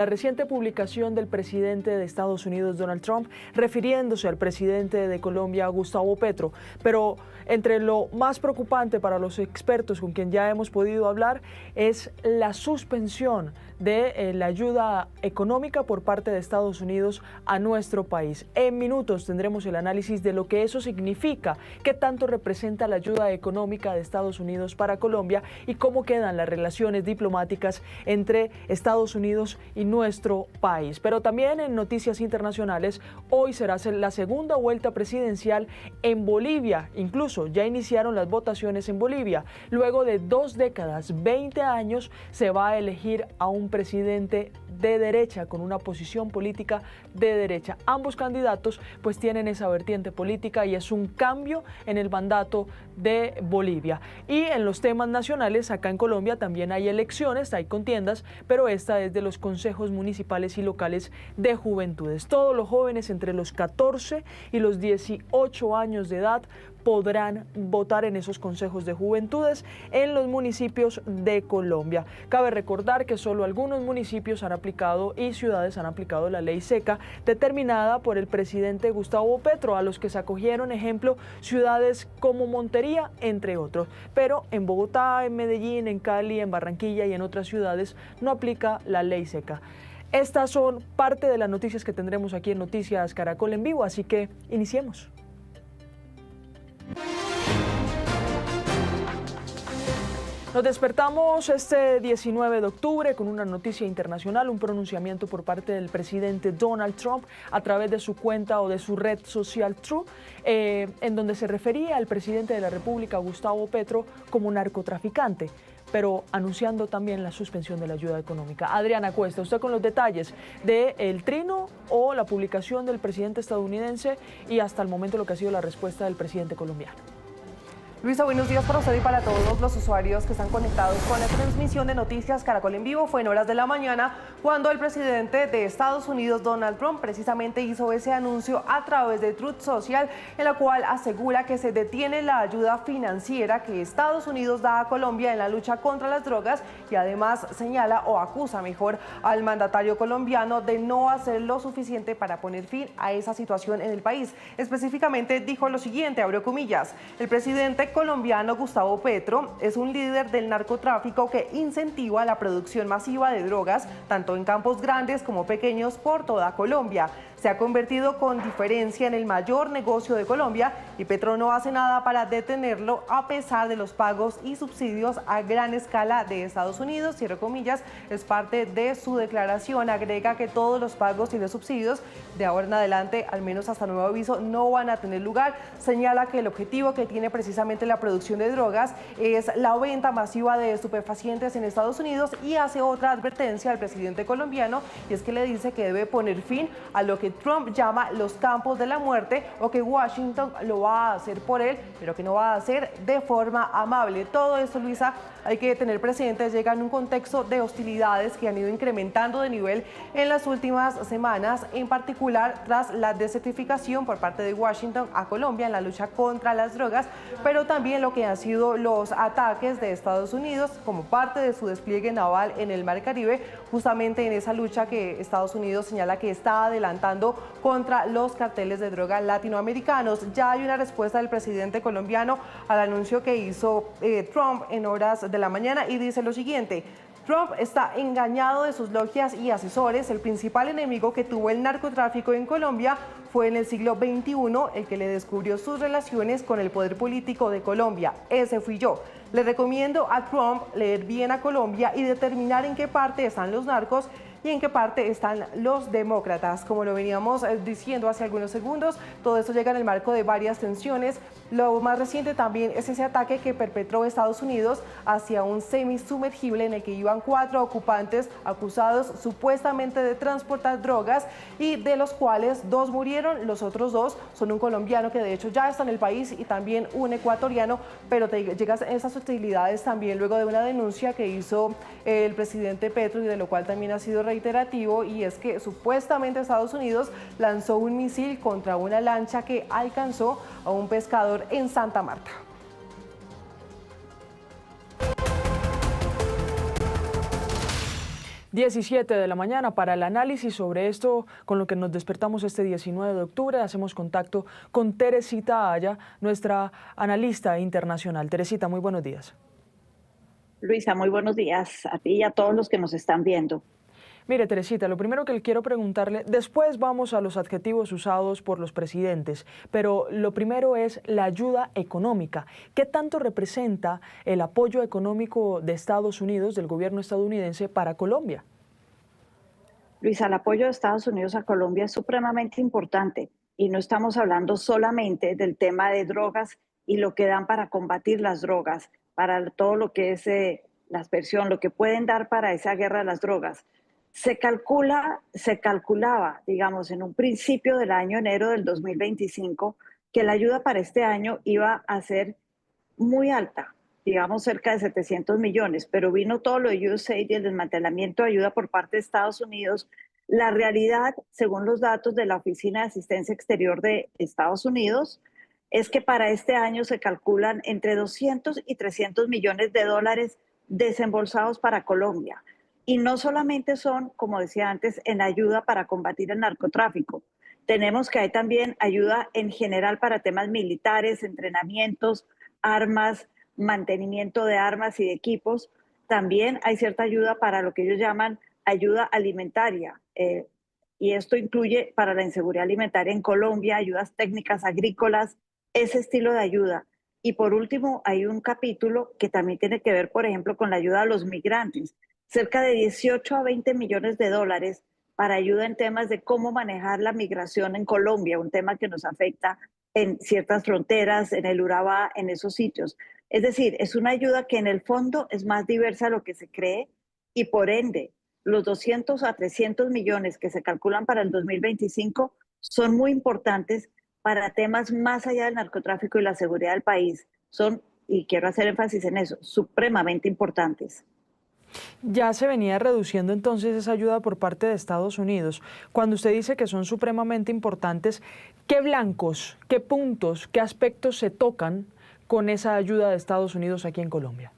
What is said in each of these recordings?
La reciente publicación del presidente de Estados Unidos, Donald Trump, refiriéndose al presidente de Colombia, Gustavo Petro. Pero entre lo más preocupante para los expertos con quien ya hemos podido hablar es la suspensión de la ayuda económica por parte de Estados Unidos a nuestro país. En minutos tendremos el análisis de lo que eso significa, qué tanto representa la ayuda económica de Estados Unidos para Colombia y cómo quedan las relaciones diplomáticas entre Estados Unidos y nuestro país. Pero también en noticias internacionales, hoy será la segunda vuelta presidencial en Bolivia. Incluso ya iniciaron las votaciones en Bolivia. Luego de 2 décadas, 20 años, se va a elegir a un presidente de derecha, con una posición política de derecha. Ambos candidatos pues tienen esa vertiente política y es un cambio en el mandato de Bolivia. Y en los temas nacionales, acá en Colombia también hay elecciones, hay contiendas, pero esta es de los consejos municipales y locales de juventudes. Todos los jóvenes entre los 14 y los 18 años de edad podrán votar en esos consejos de juventudes en los municipios de Colombia. Cabe recordar que solo algunos municipios han aplicado y ciudades han aplicado la ley seca determinada por el presidente Gustavo Petro, a los que se acogieron, ejemplo, ciudades como Montería, entre otros. Pero en Bogotá, en Medellín, en Cali, en Barranquilla y en otras ciudades no aplica la ley seca. Estas son parte de las noticias que tendremos aquí en Noticias Caracol en vivo, así que iniciemos. Nos despertamos este 19 de octubre con una noticia internacional, un pronunciamiento por parte del presidente Donald Trump a través de su cuenta o de su red social True, en donde se refería al presidente de la República, Gustavo Petro, como narcotraficante, pero anunciando también la suspensión de la ayuda económica. Adriana Cuesta, usted con los detalles del trino o la publicación del presidente estadounidense y hasta el momento lo que ha sido la respuesta del presidente colombiano. Luisa, buenos días para usted y para todos los usuarios que están conectados con la transmisión de Noticias Caracol en vivo. Fue en horas de la mañana cuando el presidente de Estados Unidos, Donald Trump, precisamente hizo ese anuncio a través de Truth Social, en la cual asegura que se detiene la ayuda financiera que Estados Unidos da a Colombia en la lucha contra las drogas y además señala o acusa mejor al mandatario colombiano de no hacer lo suficiente para poner fin a esa situación en el país. Específicamente dijo lo siguiente, abro comillas: el presidente colombiano Gustavo Petro es un líder del narcotráfico que incentiva la producción masiva de drogas, tanto en campos grandes como pequeños por toda Colombia. Se ha convertido con diferencia en el mayor negocio de Colombia y Petro no hace nada para detenerlo a pesar de los pagos y subsidios a gran escala de Estados Unidos, cierro comillas, es parte de su declaración. Agrega que todos los pagos y los subsidios de ahora en adelante, al menos hasta nuevo aviso, no van a tener lugar. Señala que el objetivo que tiene precisamente la producción de drogas es la venta masiva de estupefacientes en Estados Unidos y hace otra advertencia al presidente colombiano, y es que le dice que debe poner fin a lo que Trump llama los campos de la muerte, o que Washington lo va a hacer por él, pero que no va a hacer de forma amable. Todo esto, Luisa, hay que tener presente, llega en un contexto de hostilidades que han ido incrementando de nivel en las últimas semanas, en particular tras la desertificación por parte de Washington a Colombia en la lucha contra las drogas, pero también lo que han sido los ataques de Estados Unidos como parte de su despliegue naval en el Mar Caribe, justamente en esa lucha que Estados Unidos señala que está adelantando contra los carteles de droga latinoamericanos. Ya hay una respuesta del presidente colombiano al anuncio que hizo Trump en horas de la mañana y dice lo siguiente: Trump está engañado de sus logias y asesores. El principal enemigo que tuvo el narcotráfico en Colombia fue en el siglo XXI el que le descubrió sus relaciones con el poder político de Colombia. Ese fui yo. Le recomiendo a Trump leer bien a Colombia y determinar en qué parte están los narcos y en qué parte están los demócratas. Como lo veníamos diciendo hace algunos segundos, todo esto llega en el marco de varias tensiones. Lo más reciente también es ese ataque que perpetró Estados Unidos hacia un semisumergible en el que iban 4 ocupantes acusados supuestamente de transportar drogas y de los cuales 2 murieron. Los otros 2 son un colombiano que de hecho ya está en el país y también un ecuatoriano, pero llegan esas hostilidades también luego de una denuncia que hizo el presidente Petro y de lo cual también ha sido reiterativo, y es que supuestamente Estados Unidos lanzó un misil contra una lancha que alcanzó a un pescador en Santa Marta. 17 de la mañana. Para el análisis sobre esto, con lo que nos despertamos este 19 de octubre, hacemos contacto con Teresita Aya, nuestra analista internacional. Teresita, muy buenos días. Luisa, muy buenos días a ti y a todos los que nos están viendo. Mire, Teresita, lo primero que le quiero preguntarle, después vamos a los adjetivos usados por los presidentes, pero lo primero es la ayuda económica. ¿Qué tanto representa el apoyo económico de Estados Unidos, del gobierno estadounidense, para Colombia? Luisa, el apoyo de Estados Unidos a Colombia es supremamente importante y no estamos hablando solamente del tema de drogas y lo que dan para combatir las drogas, para todo lo que es la aspersión, lo que pueden dar para esa guerra de las drogas. Se calculaba, digamos, en un principio del año enero del 2025, que la ayuda para este año iba a ser muy alta, digamos cerca de 700 millones, pero vino todo lo de USAID y el desmantelamiento de ayuda por parte de Estados Unidos. La realidad, según los datos de la Oficina de Asistencia Exterior de Estados Unidos, es que para este año se calculan entre 200 y 300 millones de dólares desembolsados para Colombia. Y no solamente son, como decía antes, en ayuda para combatir el narcotráfico. Tenemos que hay también ayuda en general para temas militares, entrenamientos, armas, mantenimiento de armas y de equipos. También hay cierta ayuda para lo que ellos llaman ayuda alimentaria. Y esto incluye para la inseguridad alimentaria en Colombia, ayudas técnicas agrícolas, ese estilo de ayuda. Y por último, hay un capítulo que también tiene que ver, por ejemplo, con la ayuda a los migrantes. Cerca de 18 a 20 millones de dólares para ayuda en temas de cómo manejar la migración en Colombia, un tema que nos afecta en ciertas fronteras, en el Urabá, en esos sitios. Es decir, es una ayuda que en el fondo es más diversa de lo que se cree y por ende los 200 a 300 millones que se calculan para el 2025 son muy importantes para temas más allá del narcotráfico y la seguridad del país. Son, y quiero hacer énfasis en eso, supremamente importantes. Ya se venía reduciendo entonces esa ayuda por parte de Estados Unidos. Cuando usted dice que son supremamente importantes, ¿qué blancos, qué puntos, qué aspectos se tocan con esa ayuda de Estados Unidos aquí en Colombia?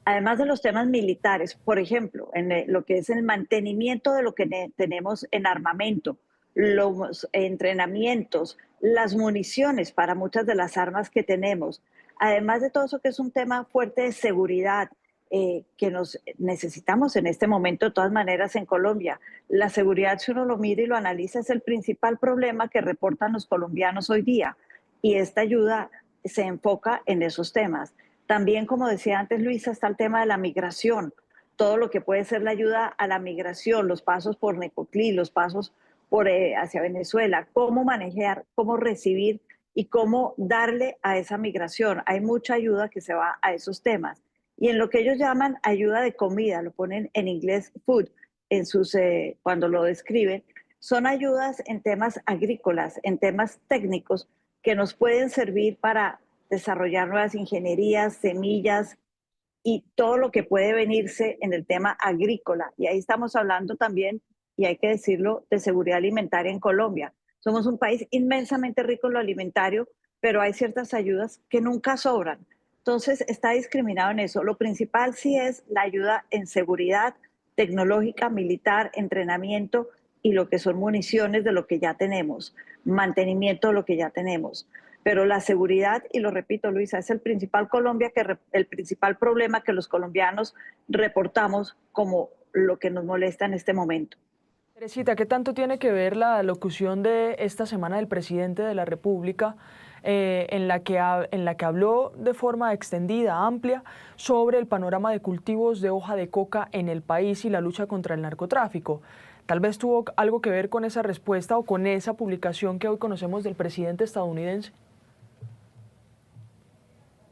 Además de los temas militares, por ejemplo, en lo que es el mantenimiento de lo que tenemos en armamento, los entrenamientos, las municiones para muchas de las armas que tenemos, además de todo eso que es un tema fuerte de seguridad, que nos necesitamos en este momento de todas maneras en Colombia. La seguridad, si uno lo mira y lo analiza, es el principal problema que reportan los colombianos hoy día y esta ayuda se enfoca en esos temas. También, como decía antes Luisa, está el tema de la migración, todo lo que puede ser la ayuda a la migración, los pasos por Necoclí, los pasos por, hacia Venezuela, cómo manejar, cómo recibir y cómo darle a esa migración. Hay mucha ayuda que se va a esos temas. Y en lo que ellos llaman ayuda de comida, lo ponen en inglés food, en sus, cuando lo describen, son ayudas en temas agrícolas, en temas técnicos que nos pueden servir para desarrollar nuevas ingenierías, semillas y todo lo que puede venirse en el tema agrícola. Y ahí estamos hablando también, y hay que decirlo, de seguridad alimentaria en Colombia. Somos un país inmensamente rico en lo alimentario, pero hay ciertas ayudas que nunca sobran. Entonces está discriminado en eso. Lo principal sí es la ayuda en seguridad tecnológica, militar, entrenamiento y lo que son municiones de lo que ya tenemos, mantenimiento de lo que ya tenemos. Pero la seguridad, y lo repito, Luisa, es el principal el principal problema que los colombianos reportamos como lo que nos molesta en este momento. Teresita, ¿qué tanto tiene que ver la locución de esta semana del presidente de la República en la que habló de forma extendida, amplia, sobre el panorama de cultivos de hoja de coca en el país y la lucha contra el narcotráfico? Tal vez tuvo algo que ver con esa respuesta o con esa publicación que hoy conocemos del presidente estadounidense.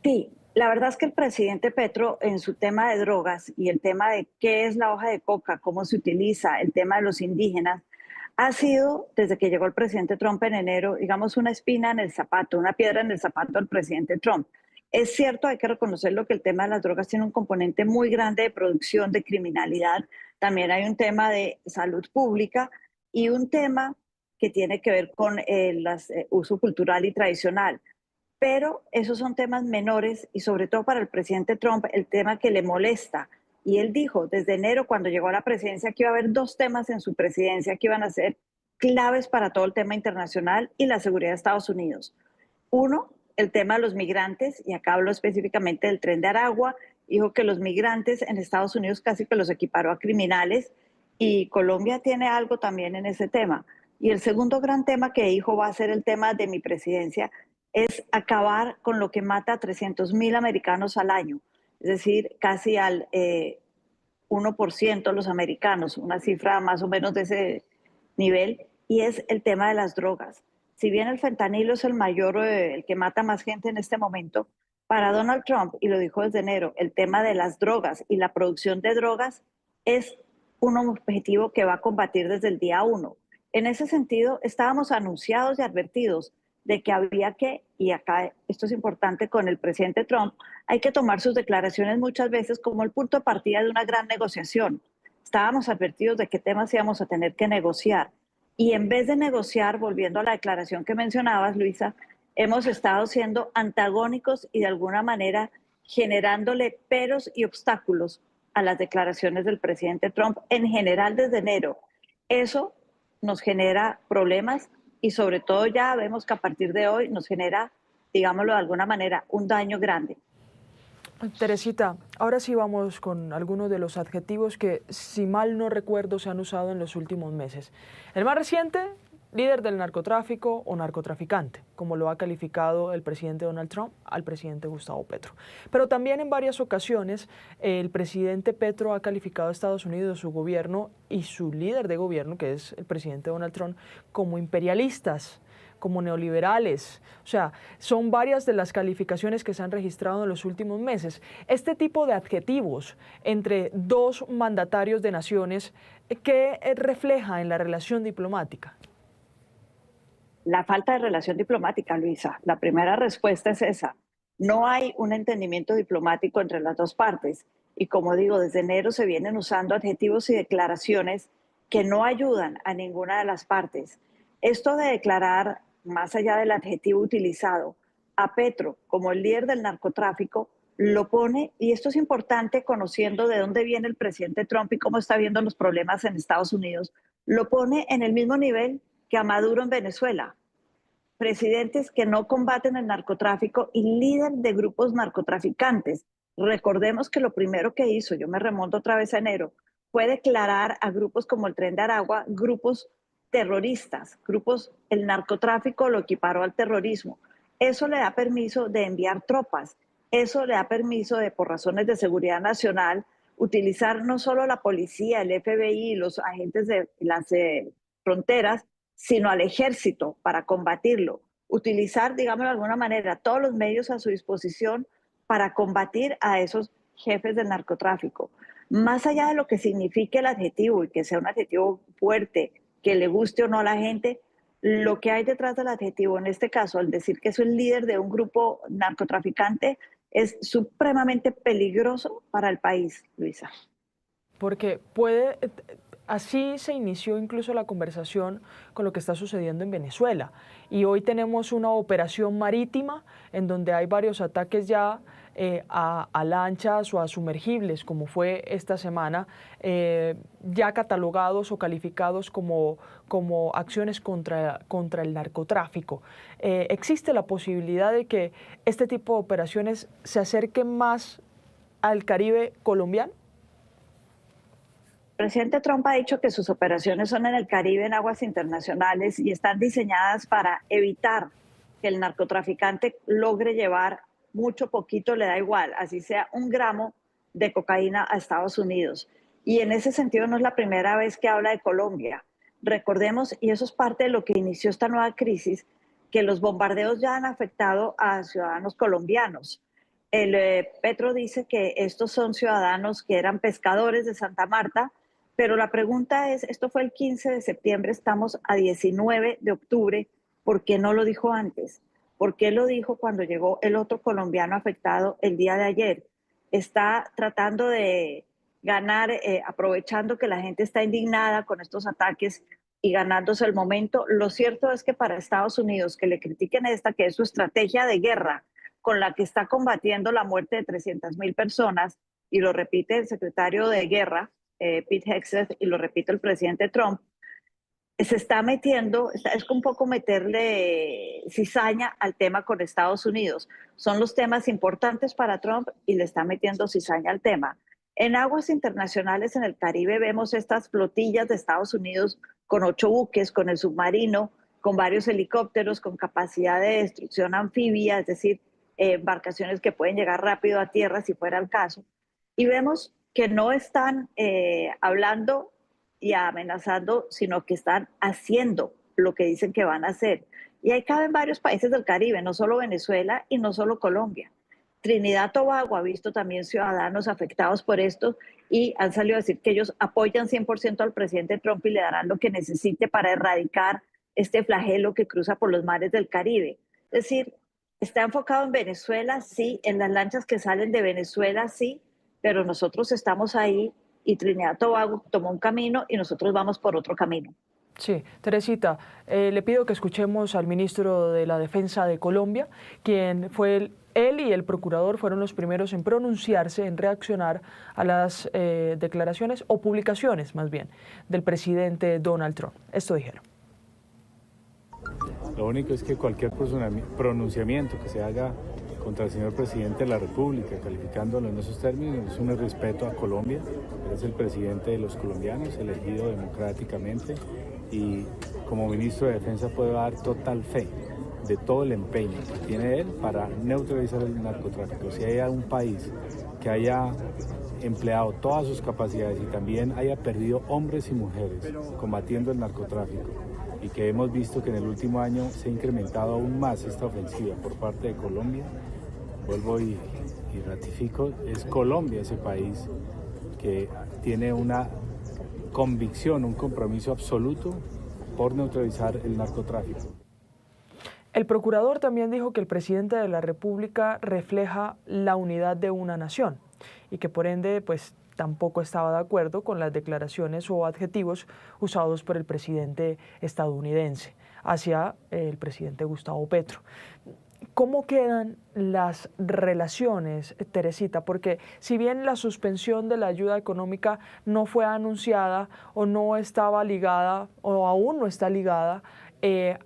Sí, la verdad es que el presidente Petro en su tema de drogas y el tema de qué es la hoja de coca, cómo se utiliza, el tema de los indígenas, ha sido, desde que llegó el presidente Trump en enero, digamos, una espina en el zapato, una piedra en el zapato del presidente Trump. Es cierto, hay que reconocerlo, que el tema de las drogas tiene un componente muy grande de producción, de criminalidad. También hay un tema de salud pública y un tema que tiene que ver con el uso cultural y tradicional. Pero esos son temas menores y sobre todo para el presidente Trump, el tema que le molesta Y él dijo desde enero, cuando llegó a la presidencia, que iba a haber dos temas en su presidencia que iban a ser claves para todo el tema internacional y la seguridad de Estados Unidos. Uno, el tema de los migrantes, y acá hablo específicamente del Tren de Aragua. Dijo que los migrantes en Estados Unidos casi que los equiparó a criminales, y Colombia tiene algo también en ese tema. Y el segundo gran tema que dijo va a ser el tema de mi presidencia, es acabar con lo que mata a 300.000 americanos al año, es decir, casi al 1% de los americanos, una cifra más o menos de ese nivel, y es el tema de las drogas. Si bien el fentanilo es el mayor, el que mata más gente en este momento, para Donald Trump, y lo dijo desde enero, el tema de las drogas y la producción de drogas es un objetivo que va a combatir desde el día uno. En ese sentido, estábamos anunciados y advertidos de que había que, y acá esto es importante con el presidente Trump, hay que tomar sus declaraciones muchas veces como el punto de partida de una gran negociación. Estábamos advertidos de qué temas íbamos a tener que negociar. Y en vez de negociar, volviendo a la declaración que mencionabas, Luisa, hemos estado siendo antagónicos y de alguna manera generándole peros y obstáculos a las declaraciones del presidente Trump en general desde enero. Eso nos genera problemas y sobre todo ya vemos que a partir de hoy nos genera, digámoslo de alguna manera, un daño grande. Teresita, ahora sí vamos con algunos de los adjetivos que, si mal no recuerdo, se han usado en los últimos meses. El más reciente, líder del narcotráfico o narcotraficante, como lo ha calificado el presidente Donald Trump al presidente Gustavo Petro. Pero también en varias ocasiones el presidente Petro ha calificado a Estados Unidos, su gobierno y su líder de gobierno, que es el presidente Donald Trump, como imperialistas, como neoliberales. O sea, son varias de las calificaciones que se han registrado en los últimos meses. Este tipo de adjetivos entre dos mandatarios de naciones, ¿qué refleja en la relación diplomática? La falta de relación diplomática, Luisa. La primera respuesta es esa. No hay un entendimiento diplomático entre las dos partes. Y como digo, desde enero se vienen usando adjetivos y declaraciones que no ayudan a ninguna de las partes. Esto de declarar, más allá del adjetivo utilizado, a Petro como el líder del narcotráfico, lo pone, y esto es importante conociendo de dónde viene el presidente Trump y cómo está viendo los problemas en Estados Unidos, lo pone en el mismo nivel que a Maduro en Venezuela. Presidentes que no combaten el narcotráfico y líder de grupos narcotraficantes. Recordemos que lo primero que hizo, yo me remonto otra vez a enero, fue declarar a grupos como el Tren de Aragua grupos terroristas, grupos, el narcotráfico lo equiparó al terrorismo. Eso le da permiso de enviar tropas, eso le da permiso de, por razones de seguridad nacional, utilizar no solo la policía, el FBI, los agentes de las fronteras, sino al ejército para combatirlo. Utilizar, digamos de alguna manera, todos los medios a su disposición para combatir a esos jefes del narcotráfico. Más allá de lo que signifique el adjetivo y que sea un adjetivo fuerte, que le guste o no a la gente, lo que hay detrás del adjetivo, en este caso, al decir que es el líder de un grupo narcotraficante, es supremamente peligroso para el país, Luisa. Porque así se inició incluso la conversación con lo que está sucediendo en Venezuela. Y hoy tenemos una operación marítima en donde hay varios ataques ya a lanchas o a sumergibles, como fue esta semana, ya catalogados o calificados como acciones contra el narcotráfico. ¿Existe la posibilidad de que este tipo de operaciones se acerquen más al Caribe colombiano? El presidente Trump ha dicho que sus operaciones son en el Caribe, en aguas internacionales, y están diseñadas para evitar que el narcotraficante logre llevar mucho, poquito, le da igual, así sea 1 gramo de cocaína a Estados Unidos. Y en ese sentido no es la primera vez que habla de Colombia. Recordemos, y eso es parte de lo que inició esta nueva crisis, que los bombardeos ya han afectado a ciudadanos colombianos. Petro dice que estos son ciudadanos que eran pescadores de Santa Marta, pero la pregunta es, esto fue el 15 de septiembre, estamos a 19 de octubre, ¿por qué no lo dijo antes? ¿Por qué lo dijo cuando llegó el otro colombiano afectado el día de ayer? Está tratando de ganar, aprovechando que la gente está indignada con estos ataques y ganándose el momento. Lo cierto es que para Estados Unidos, que le critiquen esta, que es su estrategia de guerra, con la que está combatiendo la muerte de 300.000 personas, y lo repite el secretario de Guerra, Pete Hegseth, y lo repite el presidente Trump, se está metiendo, es un poco meterle cizaña al tema con Estados Unidos. Son los temas importantes para Trump y le está metiendo cizaña al tema. En aguas internacionales en el Caribe vemos estas flotillas de Estados Unidos con 8 buques, con el submarino, con varios helicópteros, con capacidad de destrucción anfibia, es decir, embarcaciones que pueden llegar rápido a tierra si fuera el caso. Y vemos que no están hablando y amenazando, sino que están haciendo lo que dicen que van a hacer. Y ahí caben varios países del Caribe, no solo Venezuela y no solo Colombia. Trinidad Tobago ha visto también ciudadanos afectados por esto y han salido a decir que ellos apoyan 100% al presidente Trump y le darán lo que necesite para erradicar este flagelo que cruza por los mares del Caribe. Es decir, está enfocado en Venezuela, sí, en las lanchas que salen de Venezuela, sí, pero nosotros estamos ahí y Trinidad Tobago tomó un camino y nosotros vamos por otro camino. Sí, Teresita, le pido que escuchemos al ministro de la Defensa de Colombia, quien fue él y el procurador fueron los primeros en pronunciarse, en reaccionar a las declaraciones o publicaciones, más bien, del presidente Donald Trump. Esto dijeron. Lo único es que cualquier pronunciamiento que se haga contra el señor presidente de la República, calificándolo en esos términos, es un irrespeto a Colombia. Él es el presidente de los colombianos, elegido democráticamente, y como ministro de Defensa puedo dar total fe de todo el empeño que tiene él para neutralizar el narcotráfico. Si hay un país que haya empleado todas sus capacidades y también haya perdido hombres y mujeres combatiendo el narcotráfico, y que hemos visto que en el último año se ha incrementado aún más esta ofensiva por parte de Colombia, vuelvo y ratifico, es Colombia ese país que tiene una convicción, un compromiso absoluto por neutralizar el narcotráfico. El procurador también dijo que el presidente de la República refleja la unidad de una nación y que por ende pues tampoco estaba de acuerdo con las declaraciones o adjetivos usados por el presidente estadounidense hacia el presidente Gustavo Petro. ¿Cómo quedan las relaciones, Teresita? Porque si bien la suspensión de la ayuda económica no fue anunciada o no estaba ligada o aún no está ligada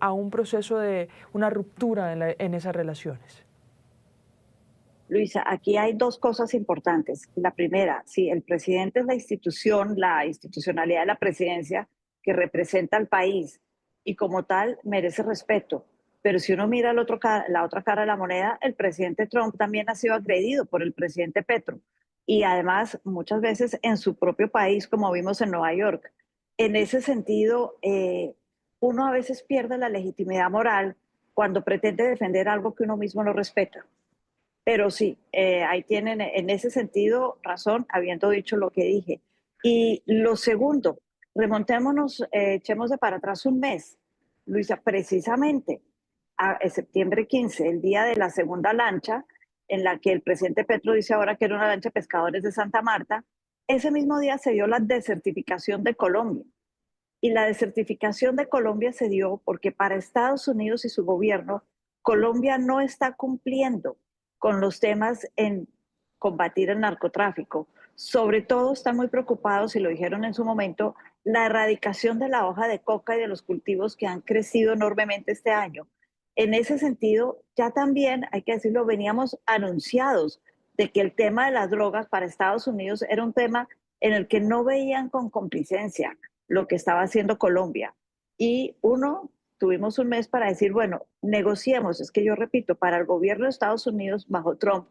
a un proceso de una ruptura en esas relaciones. Luisa, aquí hay 2 cosas importantes. La primera, sí, el presidente es la institución, la institucionalidad de la presidencia que representa al país y como tal merece respeto. Pero si uno mira la otra cara de la moneda, el presidente Trump también ha sido agredido por el presidente Petro y además muchas veces en su propio país, como vimos en Nueva York. En ese sentido, uno a veces pierde la legitimidad moral cuando pretende defender algo que uno mismo no respeta. Pero sí, ahí tienen en ese sentido razón, habiendo dicho lo que dije. Y lo segundo, remontémonos, echemos de para atrás un mes, Luisa, precisamente a septiembre 15, el día de la segunda lancha, en la que el presidente Petro dice ahora que era una lancha de pescadores de Santa Marta, ese mismo día se dio la desertificación de Colombia. Y la desertificación de Colombia se dio porque para Estados Unidos y su gobierno, Colombia no está cumpliendo con los temas en combatir el narcotráfico. Sobre todo están muy preocupados, y lo dijeron en su momento, la erradicación de la hoja de coca y de los cultivos que han crecido enormemente este año. En ese sentido, ya también, hay que decirlo, veníamos anunciados de que el tema de las drogas para Estados Unidos era un tema en el que no veían con complacencia lo que estaba haciendo Colombia. Y tuvimos un mes para decir, bueno, negociemos. Es que yo repito, para el gobierno de Estados Unidos bajo Trump,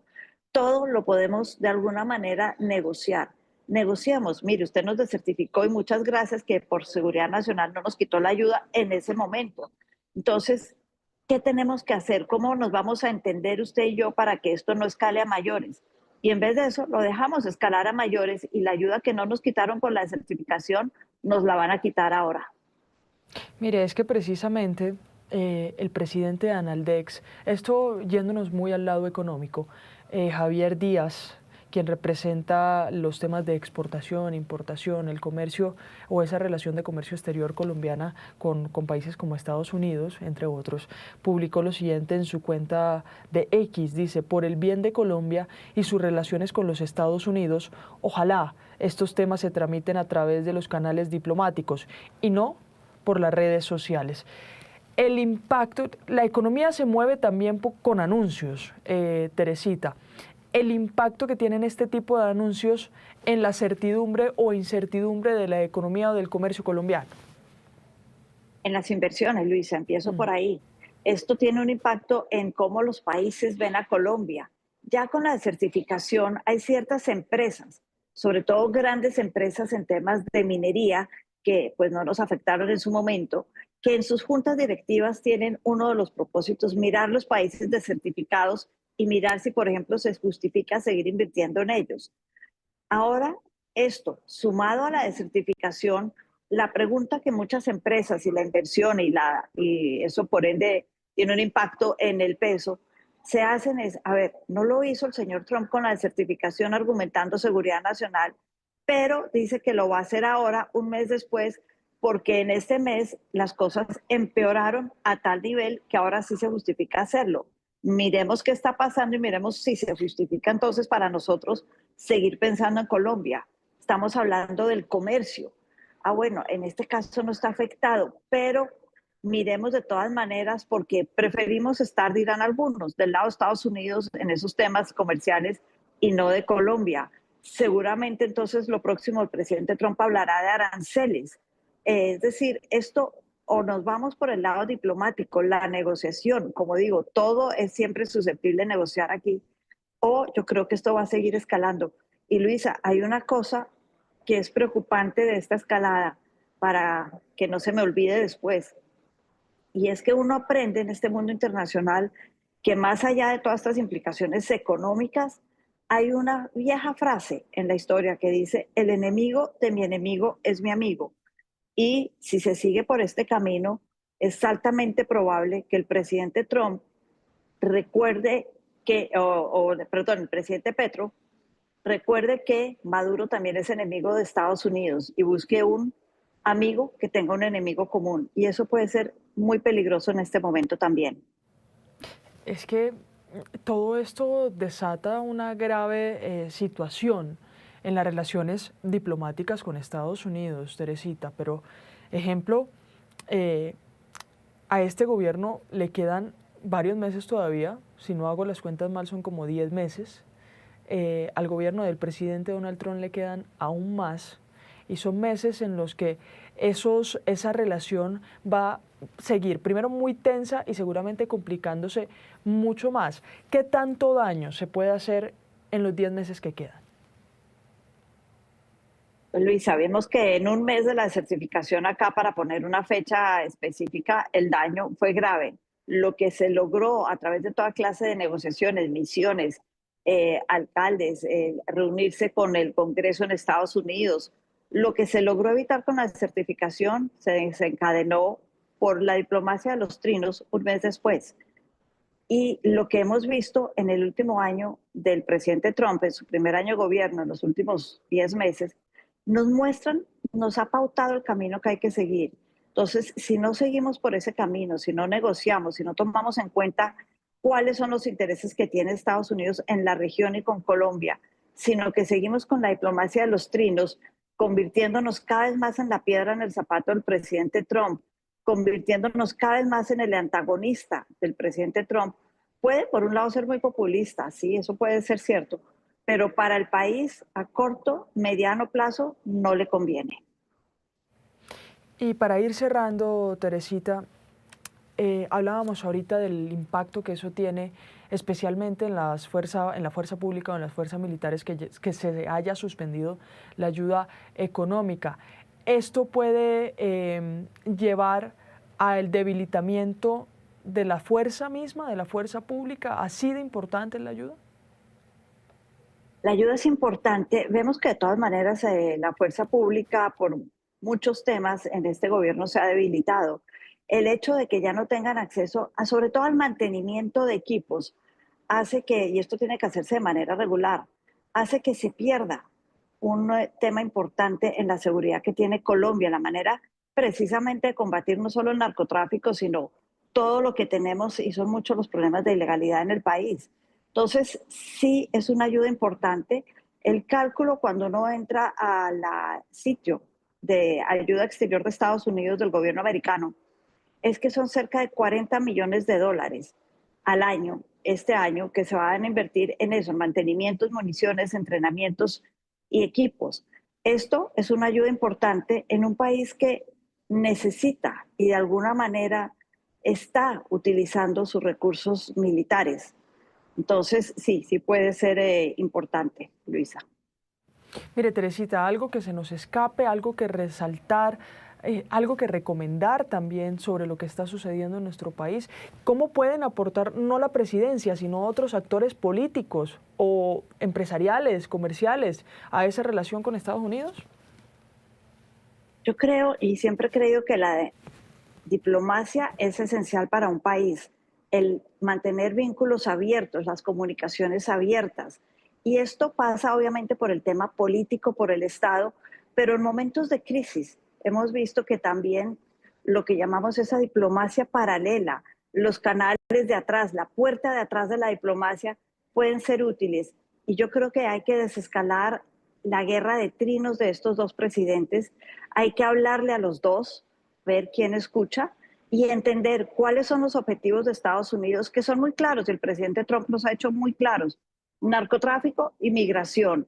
todo lo podemos de alguna manera negociar. Negociamos, mire, usted nos desertificó y muchas gracias que por seguridad nacional no nos quitó la ayuda en ese momento. Entonces, ¿qué tenemos que hacer? ¿Cómo nos vamos a entender usted y yo para que esto no escale a mayores? Y en vez de eso, lo dejamos escalar a mayores y la ayuda que no nos quitaron por la desertificación, nos la van a quitar ahora. Mire, es que precisamente el presidente de Analdex, esto yéndonos muy al lado económico, Javier Díaz, quien representa los temas de exportación, importación, el comercio o esa relación de comercio exterior colombiana con países como Estados Unidos, entre otros, publicó lo siguiente en su cuenta de X, dice: por el bien de Colombia y sus relaciones con los Estados Unidos, ojalá estos temas se tramiten a través de los canales diplomáticos y no por las redes sociales. El impacto, la economía se mueve también con anuncios, Teresita. El impacto que tienen este tipo de anuncios en la certidumbre o incertidumbre de la economía o del comercio colombiano. En las inversiones, Luisa, empiezo por ahí. Esto tiene un impacto en cómo los países ven a Colombia. Ya con la certificación hay ciertas empresas, sobre todo grandes empresas en temas de minería, que pues no nos afectaron en su momento, que en sus juntas directivas tienen uno de los propósitos mirar los países de certificados y mirar si, por ejemplo, se justifica seguir invirtiendo en ellos. Ahora, esto, sumado a la desertificación, la pregunta que muchas empresas y la inversión y eso por ende tiene un impacto en el peso, se hacen es, a ver, no lo hizo el señor Trump con la desertificación argumentando seguridad nacional, pero dice que lo va a hacer ahora, un mes después, porque en este mes las cosas empeoraron a tal nivel que ahora sí se justifica hacerlo. Miremos qué está pasando y miremos si se justifica entonces para nosotros seguir pensando en Colombia. Estamos hablando del comercio. Ah, bueno, en este caso no está afectado, pero miremos de todas maneras porque preferimos estar, dirán algunos, del lado de Estados Unidos en esos temas comerciales y no de Colombia. Seguramente entonces lo próximo el presidente Trump hablará de aranceles. Es decir, esto o nos vamos por el lado diplomático, la negociación, como digo, todo es siempre susceptible de negociar aquí, o yo creo que esto va a seguir escalando. Y Luisa, hay una cosa que es preocupante de esta escalada para que no se me olvide después, y es que uno aprende en este mundo internacional que más allá de todas estas implicaciones económicas, hay una vieja frase en la historia que dice: el enemigo de mi enemigo es mi amigo. Y si se sigue por este camino, es altamente probable que el presidente Trump recuerde que, perdón, el presidente Petro recuerde que Maduro también es enemigo de Estados Unidos y busque un amigo que tenga un enemigo común. Y eso puede ser muy peligroso en este momento también. Es que todo esto desata una grave situación en las relaciones diplomáticas con Estados Unidos, Teresita, pero ejemplo, a este gobierno le quedan varios meses todavía, si no hago las cuentas mal son como 10 meses, al gobierno del presidente Donald Trump le quedan aún más, y son meses en los que esa relación va a seguir, primero muy tensa y seguramente complicándose mucho más. ¿Qué tanto daño se puede hacer en los 10 meses que quedan? Pues Luis, sabemos que en un mes de la certificación acá, para poner una fecha específica, el daño fue grave. Lo que se logró a través de toda clase de negociaciones, misiones, alcaldes, reunirse con el Congreso en Estados Unidos, lo que se logró evitar con la certificación se desencadenó por la diplomacia de los trinos un mes después. Y lo que hemos visto en el último año del presidente Trump, en su primer año de gobierno, en los últimos 10 meses, nos ha pautado el camino que hay que seguir. Entonces, si no seguimos por ese camino, si no negociamos, si no tomamos en cuenta cuáles son los intereses que tiene Estados Unidos en la región y con Colombia, sino que seguimos con la diplomacia de los trinos, convirtiéndonos cada vez más en la piedra en el zapato del presidente Trump, convirtiéndonos cada vez más en el antagonista del presidente Trump, puede por un lado ser muy populista, sí, eso puede ser cierto, pero para el país a corto, mediano plazo no le conviene. Y para ir cerrando, Teresita, hablábamos ahorita del impacto que eso tiene, especialmente en la fuerza pública o en las fuerzas militares, que se haya suspendido la ayuda económica. ¿Esto puede llevar al debilitamiento de la fuerza misma, de la fuerza pública? ¿Así de importante es la ayuda? La ayuda es importante. Vemos que de todas maneras la fuerza pública por muchos temas en este gobierno se ha debilitado. El hecho de que ya no tengan acceso sobre todo al mantenimiento de equipos, hace que, y esto tiene que hacerse de manera regular, hace que se pierda un tema importante en la seguridad que tiene Colombia, la manera precisamente de combatir no solo el narcotráfico, sino todo lo que tenemos, y son muchos los problemas de ilegalidad en el país. Entonces, sí es una ayuda importante. El cálculo cuando uno entra al sitio de ayuda exterior de Estados Unidos del gobierno americano es que son cerca de 40 millones de dólares al año, este año, que se van a invertir en eso, en mantenimientos, municiones, entrenamientos y equipos. Esto es una ayuda importante en un país que necesita y de alguna manera está utilizando sus recursos militares. Entonces, sí, sí puede ser importante, Luisa. Mire, Teresita, algo que se nos escape, algo que resaltar, algo que recomendar también sobre lo que está sucediendo en nuestro país. ¿Cómo pueden aportar no la presidencia, sino otros actores políticos o empresariales, comerciales, a esa relación con Estados Unidos? Yo creo y siempre he creído que la diplomacia es esencial para un país, el mantener vínculos abiertos, las comunicaciones abiertas. Y esto pasa obviamente por el tema político, por el Estado, pero en momentos de crisis hemos visto que también lo que llamamos esa diplomacia paralela, los canales de atrás, la puerta de atrás de la diplomacia pueden ser útiles. Y yo creo que hay que desescalar la guerra de trinos de estos dos presidentes, hay que hablarle a los dos, ver quién escucha y entender cuáles son los objetivos de Estados Unidos, que son muy claros, el presidente Trump los ha hecho muy claros: narcotráfico y migración,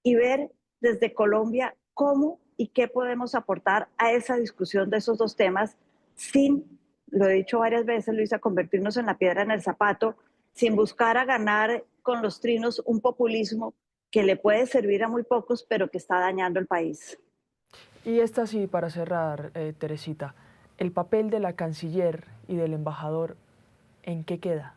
y ver desde Colombia cómo y qué podemos aportar a esa discusión de esos dos temas sin, lo he dicho varias veces, Luisa, convertirnos en la piedra en el zapato, sin buscar a ganar con los trinos un populismo que le puede servir a muy pocos, pero que está dañando el país. Y esta sí, para cerrar, Teresita, el papel de la canciller y del embajador, ¿en qué queda?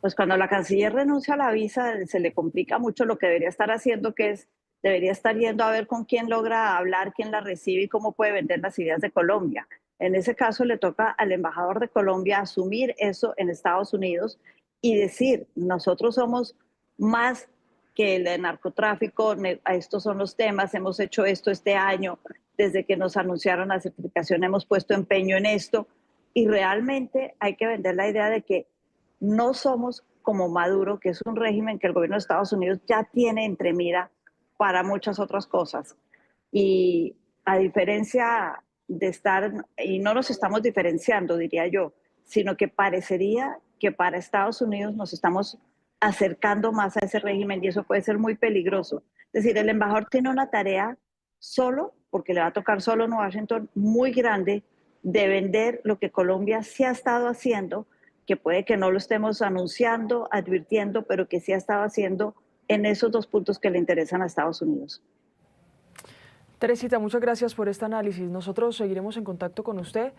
Pues cuando la canciller renuncia a la visa, se le complica mucho lo que debería estar haciendo, que es, debería estar yendo a ver con quién logra hablar, quién la recibe y cómo puede vender las ideas de Colombia. En ese caso le toca al embajador de Colombia asumir eso en Estados Unidos y decir: nosotros somos más que el narcotráfico, estos son los temas, hemos hecho esto este año, desde que nos anunciaron la certificación hemos puesto empeño en esto, y realmente hay que vender la idea de que no somos como Maduro, que es un régimen que el gobierno de Estados Unidos ya tiene entre mira para muchas otras cosas. Y a diferencia de estar, y no nos estamos diferenciando, diría yo, sino que parecería que para Estados Unidos nos estamos acercando más a ese régimen y eso puede ser muy peligroso. Es decir, el embajador tiene una tarea solo, porque le va a tocar solo en Washington, muy grande, de vender lo que Colombia sí ha estado haciendo, que puede que no lo estemos anunciando, advirtiendo, pero que sí ha estado haciendo en esos dos puntos que le interesan a Estados Unidos. Teresita, muchas gracias por este análisis. Nosotros seguiremos en contacto con usted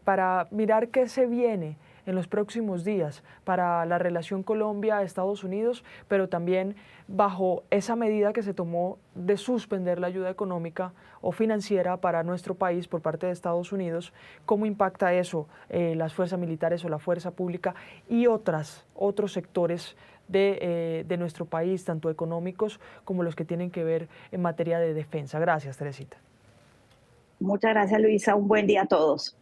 para mirar qué se viene en los próximos días para la relación Colombia-Estados Unidos, pero también bajo esa medida que se tomó de suspender la ayuda económica o financiera para nuestro país por parte de Estados Unidos, cómo impacta eso las fuerzas militares o la fuerza pública y otros sectores de nuestro país, tanto económicos como los que tienen que ver en materia de defensa. Gracias, Teresita. Muchas gracias, Luisa. Un buen día a todos.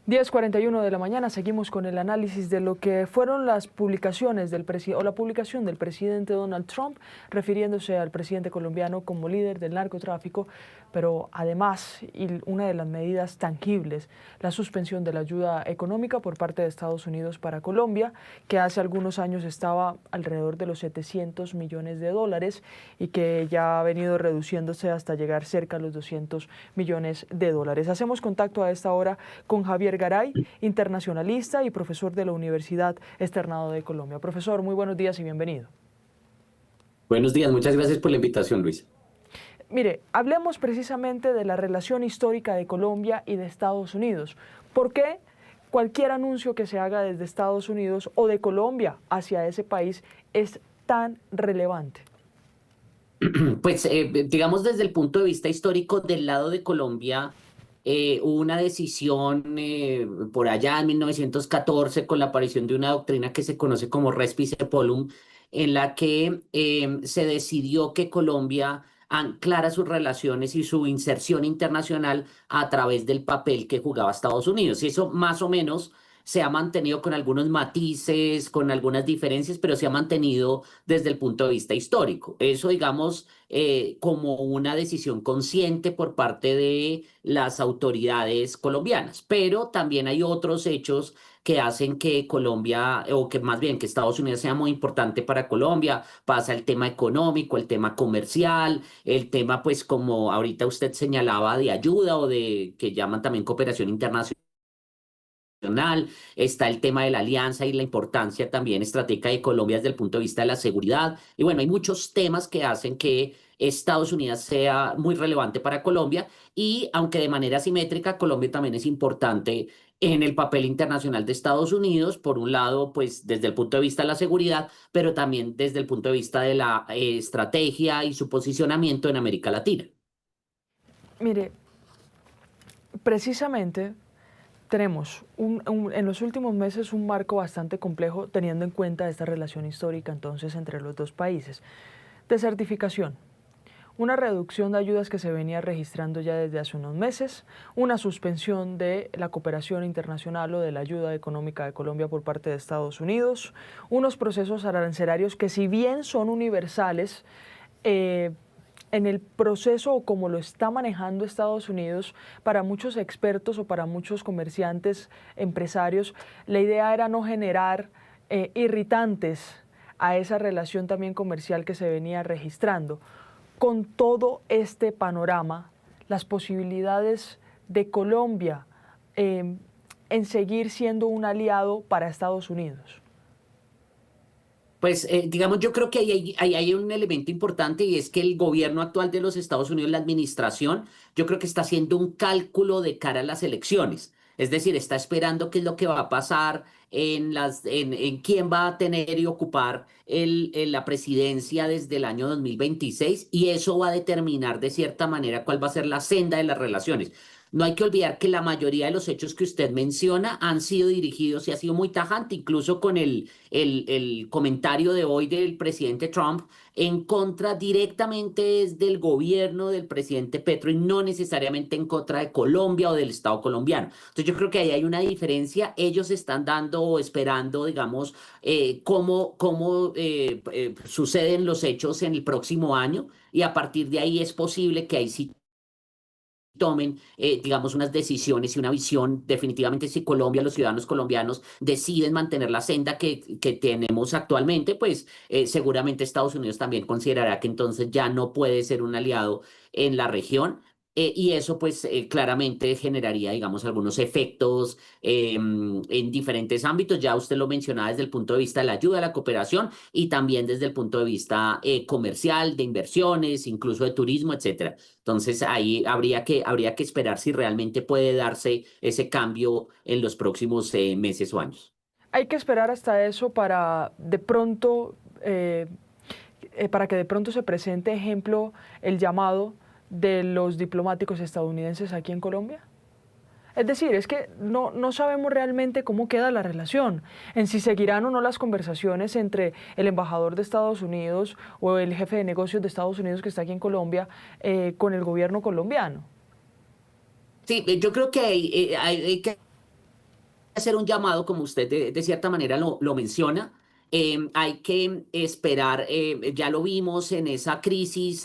10:41 de la mañana, seguimos con el análisis de lo que fueron las publicaciones del presidente o la publicación del presidente Donald Trump refiriéndose al presidente colombiano como líder del narcotráfico, pero además, y una de las medidas tangibles, la suspensión de la ayuda económica por parte de Estados Unidos para Colombia, que hace algunos años estaba alrededor de los 700 millones de dólares y que ya ha venido reduciéndose hasta llegar cerca a los 200 millones de dólares. Hacemos contacto a esta hora con Javier Garay, internacionalista y profesor de la Universidad Externado de Colombia. Profesor, muy buenos días y bienvenido. Buenos días, muchas gracias por la invitación, Luis. Mire, hablemos precisamente de la relación histórica de Colombia y de Estados Unidos. ¿Por qué cualquier anuncio que se haga desde Estados Unidos o de Colombia hacia ese país es tan relevante? Pues digamos desde el punto de vista histórico del lado de Colombia, hubo una decisión por allá en 1914 con la aparición de una doctrina que se conoce como Res Publium, en la que se decidió que Colombia anclara sus relaciones y su inserción internacional a través del papel que jugaba Estados Unidos. Y eso más o menos se ha mantenido con algunos matices, con algunas diferencias, pero se ha mantenido desde el punto de vista histórico. Eso, digamos, como una decisión consciente por parte de las autoridades colombianas. Pero también hay otros hechos que hacen que Colombia, o que más bien que Estados Unidos sea muy importante para Colombia. Pasa el tema económico, el tema comercial, el tema, pues como ahorita usted señalaba, de ayuda o de que llaman también cooperación internacional. Está el tema de la alianza y la importancia también estratégica de Colombia desde el punto de vista de la seguridad. Y bueno, hay muchos temas que hacen que Estados Unidos sea muy relevante para Colombia y aunque de manera simétrica, Colombia también es importante en el papel internacional de Estados Unidos, por un lado, pues desde el punto de vista de la seguridad, pero también desde el punto de vista de la estrategia y su posicionamiento en América Latina. Mire, precisamente tenemos en los últimos meses un marco bastante complejo teniendo en cuenta esta relación histórica entonces entre los dos países. Desertificación, una reducción de ayudas que se venía registrando ya desde hace unos meses, una suspensión de la cooperación internacional o de la ayuda económica de Colombia por parte de Estados Unidos, unos procesos arancelarios que si bien son universales, en el proceso o como lo está manejando Estados Unidos, para muchos expertos o para muchos comerciantes, empresarios, la idea era no generar irritantes a esa relación también comercial que se venía registrando. Con todo este panorama, las posibilidades de Colombia en seguir siendo un aliado para Estados Unidos. Pues digamos, yo creo que hay un elemento importante y es que el gobierno actual de los Estados Unidos, la administración, yo creo que está haciendo un cálculo de cara a las elecciones. Es decir, está esperando qué es lo que va a pasar en quién va a tener y ocupar la presidencia desde el año 2026 y eso va a determinar de cierta manera cuál va a ser la senda de las relaciones. No hay que olvidar que la mayoría de los hechos que usted menciona han sido dirigidos y ha sido muy tajante, incluso con el comentario de hoy del presidente Trump en contra directamente es del gobierno del presidente Petro y no necesariamente en contra de Colombia o del Estado colombiano. Entonces yo creo que ahí hay una diferencia. Ellos están dando o esperando, digamos, cómo suceden los hechos en el próximo año y a partir de ahí es posible que ahí sí tomen, digamos, unas decisiones y una visión. Definitivamente, si Colombia, los ciudadanos colombianos deciden mantener la senda que tenemos actualmente, pues seguramente Estados Unidos también considerará que entonces ya no puede ser un aliado en la región. Y eso pues claramente generaría, digamos, algunos efectos en diferentes ámbitos. Ya usted lo mencionaba desde el punto de vista de la ayuda, la cooperación y también desde el punto de vista comercial, de inversiones, incluso de turismo, etcétera. Entonces ahí habría que esperar si realmente puede darse ese cambio en los próximos meses o años. Hay que esperar hasta eso para de pronto, para que de pronto se presente, ejemplo, el llamado de los diplomáticos estadounidenses aquí en Colombia. Es decir, es que no sabemos realmente cómo queda la relación, en si seguirán o no las conversaciones entre el embajador de Estados Unidos o el jefe de negocios de Estados Unidos que está aquí en Colombia con el gobierno colombiano. Sí, yo creo que hay que hacer un llamado, como usted de cierta manera lo menciona. Hay que esperar, ya lo vimos en esa crisis,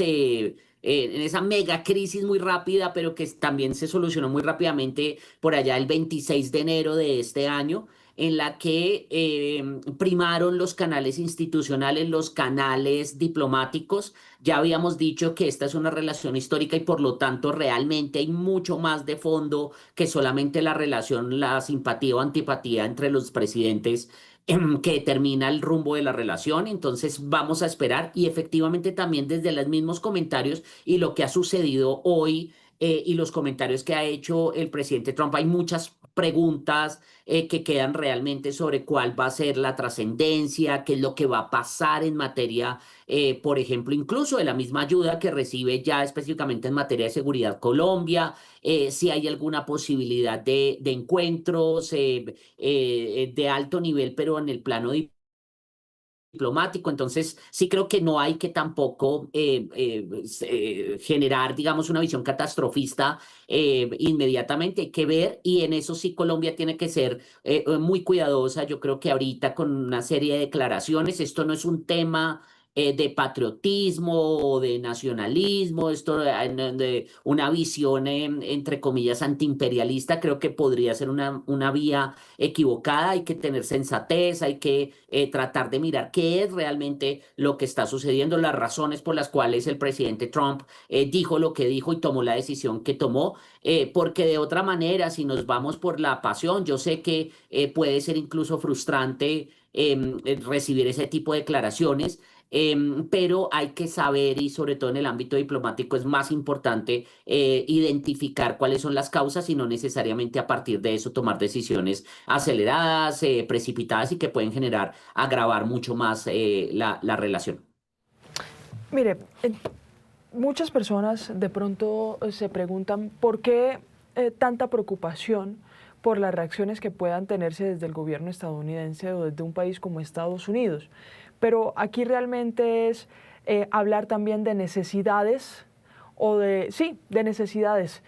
en esa mega crisis muy rápida, pero que también se solucionó muy rápidamente por allá el 26 de enero de este año, en la que primaron los canales institucionales, los canales diplomáticos. Ya habíamos dicho que esta es una relación histórica y por lo tanto realmente hay mucho más de fondo que solamente la relación, la simpatía o antipatía entre los presidentes que determina el rumbo de la relación. Entonces vamos a esperar y efectivamente también desde los mismos comentarios y lo que ha sucedido hoy y los comentarios que ha hecho el presidente Trump, hay muchas preguntas que quedan realmente sobre cuál va a ser la trascendencia, qué es lo que va a pasar en materia, por ejemplo, incluso de la misma ayuda que recibe ya específicamente en materia de seguridad Colombia, si hay alguna posibilidad de encuentros de alto nivel, pero en el plano diplomático. Entonces, sí creo que no hay que tampoco generar, digamos, una visión catastrofista inmediatamente. Hay que ver, y en eso sí Colombia tiene que ser muy cuidadosa. Yo creo que ahorita con una serie de declaraciones, esto no es un tema de patriotismo o de nacionalismo, esto de una visión, entre comillas, antiimperialista, creo que podría ser una vía equivocada. Hay que tener sensatez, hay que tratar de mirar qué es realmente lo que está sucediendo, las razones por las cuales el presidente Trump dijo lo que dijo y tomó la decisión que tomó, porque de otra manera, si nos vamos por la pasión, yo sé que puede ser incluso frustrante recibir ese tipo de declaraciones. Pero hay que saber, y sobre todo en el ámbito diplomático es más importante identificar cuáles son las causas y no necesariamente a partir de eso tomar decisiones aceleradas, precipitadas y que pueden agravar mucho más la relación. Mire, muchas personas de pronto se preguntan por qué tanta preocupación por las reacciones que puedan tenerse desde el gobierno estadounidense o desde un país como Estados Unidos. Pero aquí realmente es hablar también de necesidades de necesidades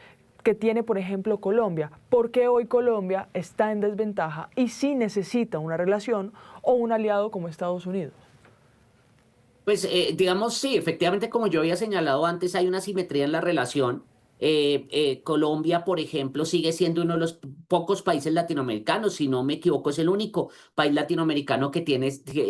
que tiene, por ejemplo, Colombia. ¿Por qué hoy Colombia está en desventaja y sí necesita una relación o un aliado como Estados Unidos? Pues digamos, sí, efectivamente, como yo había señalado antes, hay una simetría en la relación. Colombia, por ejemplo, sigue siendo uno de los pocos países latinoamericanos, si no me equivoco, es el único país latinoamericano que tiene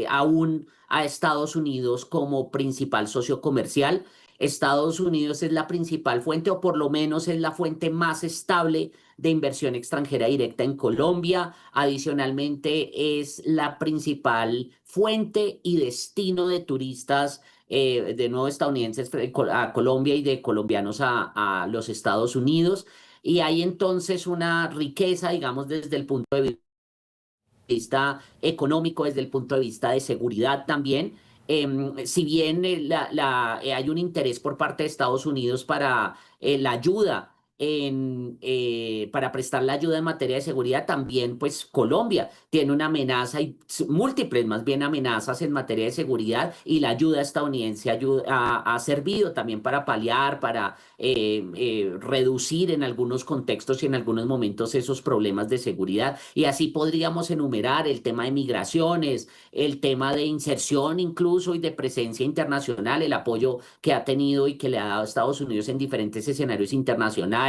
aún a Estados Unidos como principal socio comercial. Estados Unidos es la principal fuente, o por lo menos es la fuente más estable de inversión extranjera directa en Colombia. Adicionalmente, es la principal fuente y destino de turistas de nuevo estadounidenses a Colombia y de colombianos a los Estados Unidos. Y hay entonces una riqueza, digamos, desde el punto de vista económico, desde el punto de vista de seguridad también. Si bien hay un interés por parte de Estados Unidos para la ayuda para prestar la ayuda en materia de seguridad, también pues Colombia tiene una amenaza y múltiples más bien amenazas en materia de seguridad, y la ayuda estadounidense ha servido también para paliar, para reducir en algunos contextos y en algunos momentos esos problemas de seguridad. Y así podríamos enumerar el tema de migraciones, el tema de inserción incluso y de presencia internacional, el apoyo que ha tenido y que le ha dado Estados Unidos en diferentes escenarios internacionales,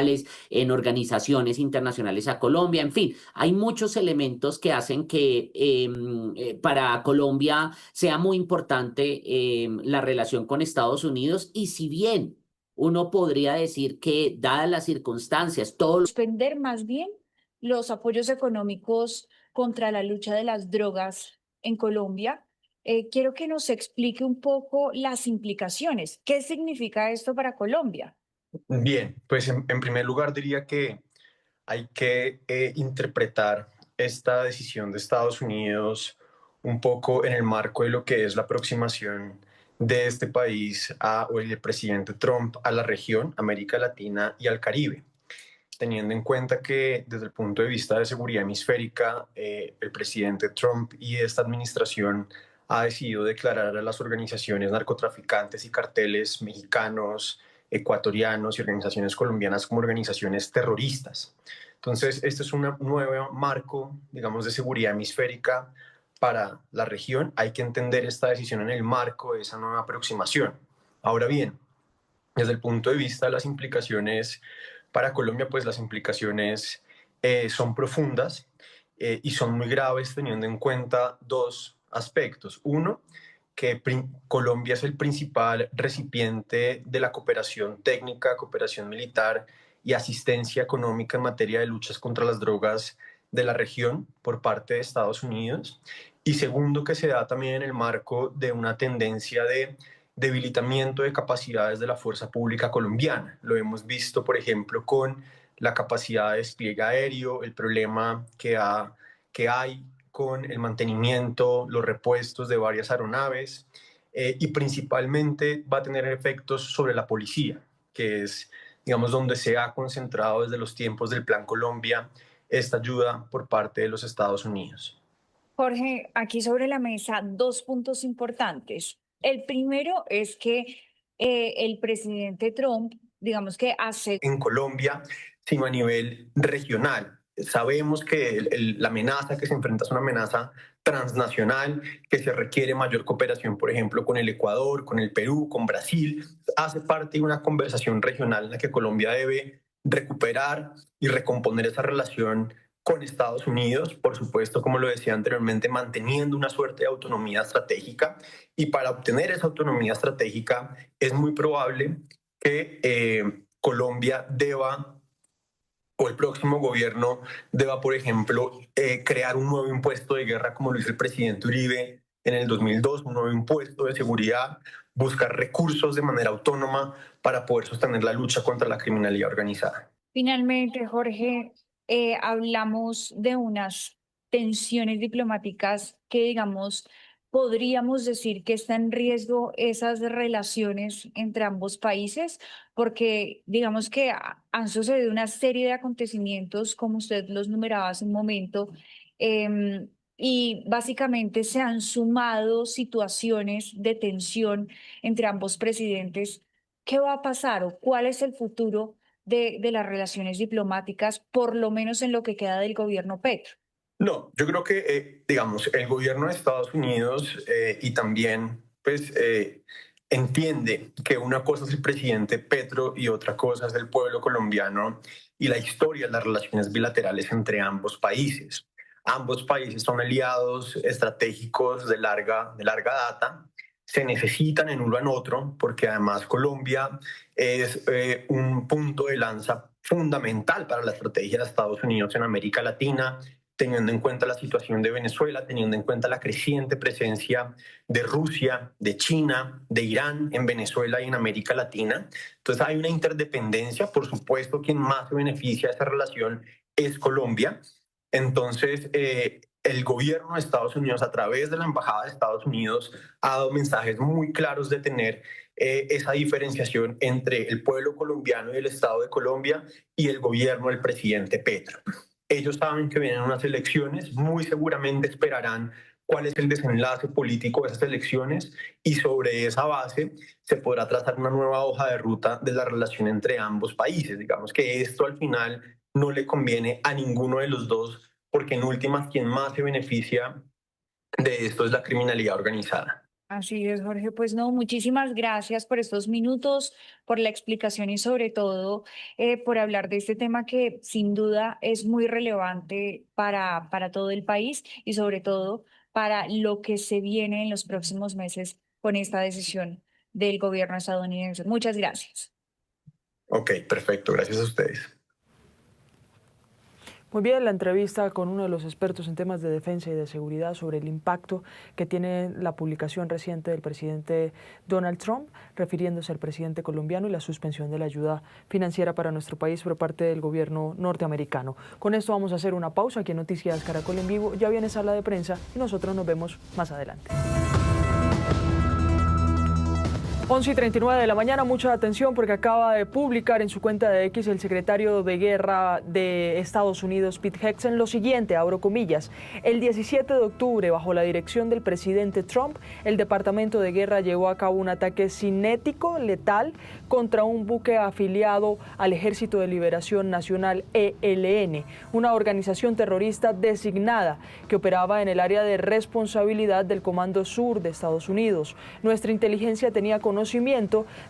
en organizaciones internacionales a Colombia. En fin, hay muchos elementos que hacen que para Colombia sea muy importante la relación con Estados Unidos. Y si bien uno podría decir que, dadas las circunstancias, todos suspender más bien los apoyos económicos contra la lucha de las drogas en Colombia. Quiero que nos explique un poco las implicaciones. ¿Qué significa esto para Colombia? Bien, pues en primer lugar diría que hay que interpretar esta decisión de Estados Unidos un poco en el marco de lo que es la aproximación de este país o el presidente Trump a la región, América Latina y al Caribe, teniendo en cuenta que desde el punto de vista de seguridad hemisférica, el presidente Trump y esta administración ha decidido declarar a las organizaciones narcotraficantes y carteles mexicanos, ecuatorianos y organizaciones colombianas como organizaciones terroristas. Entonces, este es un nuevo marco, digamos, de seguridad hemisférica para la región. Hay que entender esta decisión en el marco de esa nueva aproximación. Ahora bien, desde el punto de vista de las implicaciones para Colombia, pues las implicaciones son profundas y son muy graves, teniendo en cuenta dos aspectos. Uno, que Colombia es el principal recipiente de la cooperación técnica, cooperación militar y asistencia económica en materia de luchas contra las drogas de la región por parte de Estados Unidos. Y segundo, que se da también en el marco de una tendencia de debilitamiento de capacidades de la fuerza pública colombiana. Lo hemos visto, por ejemplo, con la capacidad de despliegue aéreo, el problema que hay con el mantenimiento, los repuestos de varias aeronaves, y principalmente va a tener efectos sobre la policía, que es, digamos, donde se ha concentrado desde los tiempos del Plan Colombia esta ayuda por parte de los Estados Unidos. Jorge, aquí sobre la mesa dos puntos importantes. El primero es que el presidente Trump, digamos que hace... En Colombia, sino a nivel regional. Sabemos que la amenaza que se enfrenta es una amenaza transnacional, que se requiere mayor cooperación, por ejemplo, con el Ecuador, con el Perú, con Brasil. Hace parte de una conversación regional en la que Colombia debe recuperar y recomponer esa relación con Estados Unidos, por supuesto, como lo decía anteriormente, manteniendo una suerte de autonomía estratégica. Y para obtener esa autonomía estratégica es muy probable que Colombia deba, o el próximo gobierno deba, por ejemplo, crear un nuevo impuesto de guerra, como lo hizo el presidente Uribe en el 2002, un nuevo impuesto de seguridad, buscar recursos de manera autónoma para poder sostener la lucha contra la criminalidad organizada. Finalmente, Jorge, hablamos de unas tensiones diplomáticas que, digamos, podríamos decir que está en riesgo esas relaciones entre ambos países, porque digamos que han sucedido una serie de acontecimientos, como usted los numeraba hace un momento, y básicamente se han sumado situaciones de tensión entre ambos presidentes. ¿Qué va a pasar o cuál es el futuro de las relaciones diplomáticas, por lo menos en lo que queda del gobierno Petro? No, yo creo que, digamos, el gobierno de Estados Unidos y también, pues, entiende que una cosa es el presidente Petro y otra cosa es el pueblo colombiano y la historia de las relaciones bilaterales entre ambos países. Ambos países son aliados estratégicos de larga data, se necesitan en uno en otro, porque además Colombia es un punto de lanza fundamental para la estrategia de Estados Unidos en América Latina, teniendo en cuenta la situación de Venezuela, teniendo en cuenta la creciente presencia de Rusia, de China, de Irán en Venezuela y en América Latina. Entonces hay una interdependencia, por supuesto, quien más se beneficia de esa relación es Colombia. Entonces, el gobierno de Estados Unidos, a través de la Embajada de Estados Unidos, ha dado mensajes muy claros de tener esa diferenciación entre el pueblo colombiano y el Estado de Colombia y el gobierno del presidente Petro. Ellos saben que vienen unas elecciones, muy seguramente esperarán cuál es el desenlace político de esas elecciones y sobre esa base se podrá trazar una nueva hoja de ruta de la relación entre ambos países. Digamos que esto al final no le conviene a ninguno de los dos, porque en últimas quien más se beneficia de esto es la criminalidad organizada. Así es, Jorge. Pues no, muchísimas gracias por estos minutos, por la explicación y sobre todo por hablar de este tema que sin duda es muy relevante para todo el país y sobre todo para lo que se viene en los próximos meses con esta decisión del gobierno estadounidense. Muchas gracias. Ok, perfecto. Gracias a ustedes. Muy bien, la entrevista con uno de los expertos en temas de defensa y de seguridad sobre el impacto que tiene la publicación reciente del presidente Donald Trump, refiriéndose al presidente colombiano y la suspensión de la ayuda financiera para nuestro país por parte del gobierno norteamericano. Con esto vamos a hacer una pausa aquí en Noticias Caracol en Vivo. Ya viene sala de prensa y nosotros nos vemos más adelante. 11:39 de la mañana, mucha atención porque acaba de publicar en su cuenta de X el secretario de Guerra de Estados Unidos, Pete Hegseth, lo siguiente, abro comillas: el 17 de octubre, bajo la dirección del presidente Trump, el Departamento de Guerra llevó a cabo un ataque cinético letal contra un buque afiliado al Ejército de Liberación Nacional, ELN, una organización terrorista designada que operaba en el área de responsabilidad del Comando Sur de Estados Unidos. Nuestra inteligencia tenía conocimiento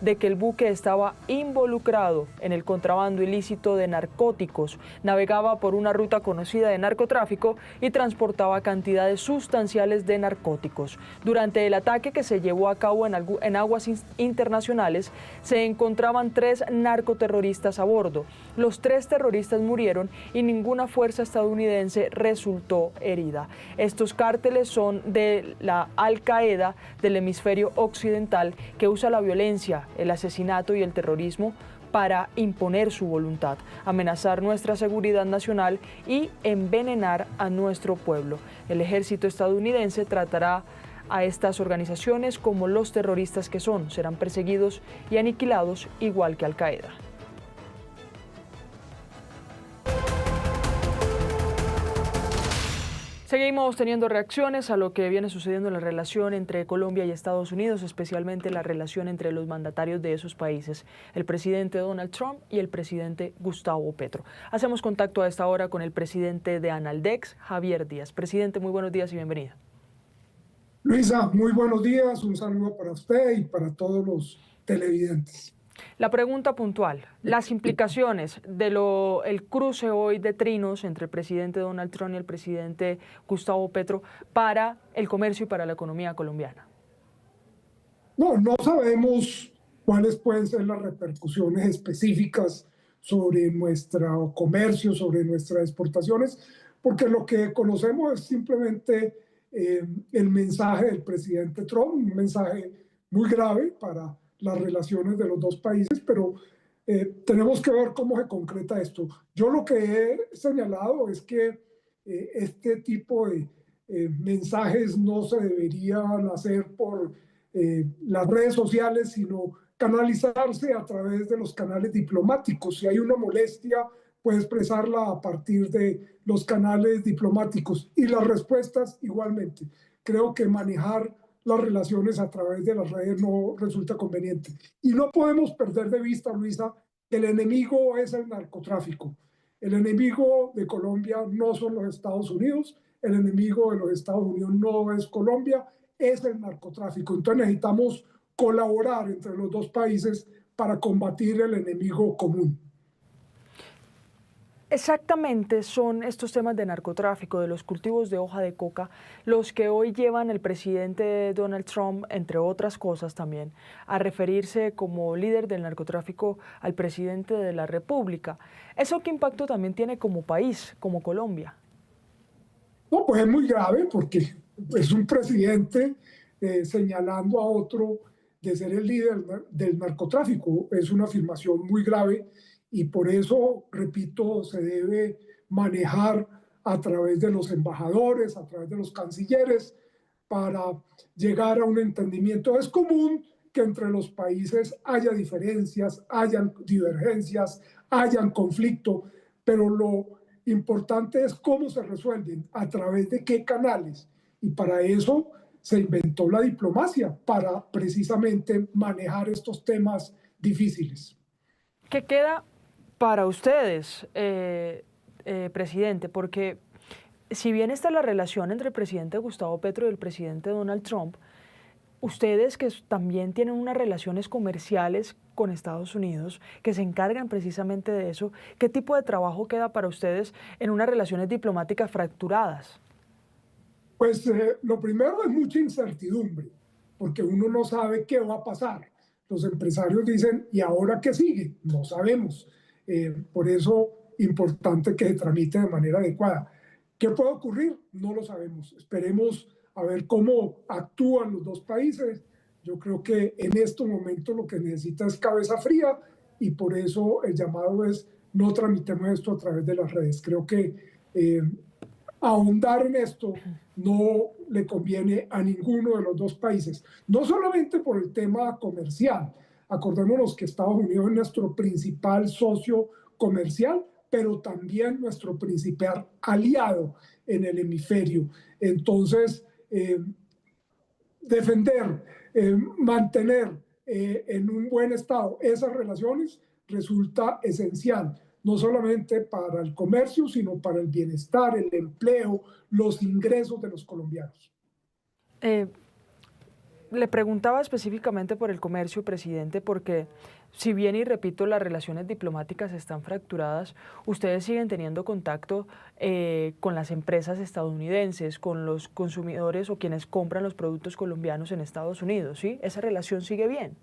de que el buque estaba involucrado en el contrabando ilícito de narcóticos, navegaba por una ruta conocida de narcotráfico y transportaba cantidades sustanciales de narcóticos. Durante el ataque que se llevó a cabo en aguas internacionales, se encontraban 3 narcoterroristas a bordo. Los 3 terroristas murieron y ninguna fuerza estadounidense resultó herida. Estos cárteles son de la Al Qaeda del hemisferio occidental que usa usa la violencia, el asesinato y el terrorismo para imponer su voluntad, amenazar nuestra seguridad nacional y envenenar a nuestro pueblo. El ejército estadounidense tratará a estas organizaciones como los terroristas que son, serán perseguidos y aniquilados igual que Al Qaeda. Seguimos teniendo reacciones a lo que viene sucediendo en la relación entre Colombia y Estados Unidos, especialmente la relación entre los mandatarios de esos países, el presidente Donald Trump y el presidente Gustavo Petro. Hacemos contacto a esta hora con el presidente de Analdex, Javier Díaz. Presidente, muy buenos días y bienvenido. Luisa, muy buenos días, un saludo para usted y para todos los televidentes. La pregunta puntual, las implicaciones del cruce hoy de trinos entre el presidente Donald Trump y el presidente Gustavo Petro para el comercio y para la economía colombiana. No sabemos cuáles pueden ser las repercusiones específicas sobre nuestro comercio, sobre nuestras exportaciones, porque lo que conocemos es simplemente el mensaje del presidente Trump, un mensaje muy grave para las relaciones de los dos países, pero tenemos que ver cómo se concreta esto. Yo lo que he señalado es que este tipo de mensajes no se deberían hacer por las redes sociales, sino canalizarse a través de los canales diplomáticos. Si hay una molestia, puede expresarla a partir de los canales diplomáticos y las respuestas igualmente. Creo que manejar las relaciones a través de las redes no resulta conveniente. Y no podemos perder de vista, Luisa, que el enemigo es el narcotráfico. El enemigo de Colombia no son los Estados Unidos, el enemigo de los Estados Unidos no es Colombia, es el narcotráfico. Entonces necesitamos colaborar entre los dos países para combatir el enemigo común. Exactamente son estos temas de narcotráfico, de los cultivos de hoja de coca, los que hoy llevan el presidente Donald Trump, entre otras cosas también, a referirse como líder del narcotráfico al presidente de la República. ¿Eso qué impacto también tiene como país, como Colombia? No, pues es muy grave porque es un presidente señalando a otro de ser el líder del narcotráfico. Es una afirmación muy grave. Y por eso, repito, se debe manejar a través de los embajadores, a través de los cancilleres, para llegar a un entendimiento. Es común que entre los países haya diferencias, hayan divergencias, hayan conflicto, pero lo importante es cómo se resuelven, a través de qué canales. Y para eso se inventó la diplomacia, para precisamente manejar estos temas difíciles. ¿Qué queda para ustedes, presidente? Porque si bien está la relación entre el presidente Gustavo Petro y el presidente Donald Trump, ustedes que también tienen unas relaciones comerciales con Estados Unidos, que se encargan precisamente de eso, ¿qué tipo de trabajo queda para ustedes en unas relaciones diplomáticas fracturadas? Pues lo primero es mucha incertidumbre, porque uno no sabe qué va a pasar. Los empresarios dicen, ¿y ahora qué sigue? No sabemos. Por eso, importante que se tramite de manera adecuada. ¿Qué puede ocurrir? No lo sabemos. Esperemos a ver cómo actúan los dos países. Yo creo que en estos momentos lo que necesita es cabeza fría y por eso el llamado es no tramitemos esto a través de las redes. Creo que ahondar en esto no le conviene a ninguno de los dos países. No solamente por el tema comercial. Acordémonos que Estados Unidos es nuestro principal socio comercial, pero también nuestro principal aliado en el hemisferio. Entonces, defender, mantener en un buen estado esas relaciones resulta esencial, no solamente para el comercio, sino para el bienestar, el empleo, los ingresos de los colombianos. Le preguntaba específicamente por el comercio, presidente, porque si bien, y repito, las relaciones diplomáticas están fracturadas, ustedes siguen teniendo contacto con las empresas estadounidenses, con los consumidores o quienes compran los productos colombianos en Estados Unidos, ¿sí? ¿Esa relación sigue bien?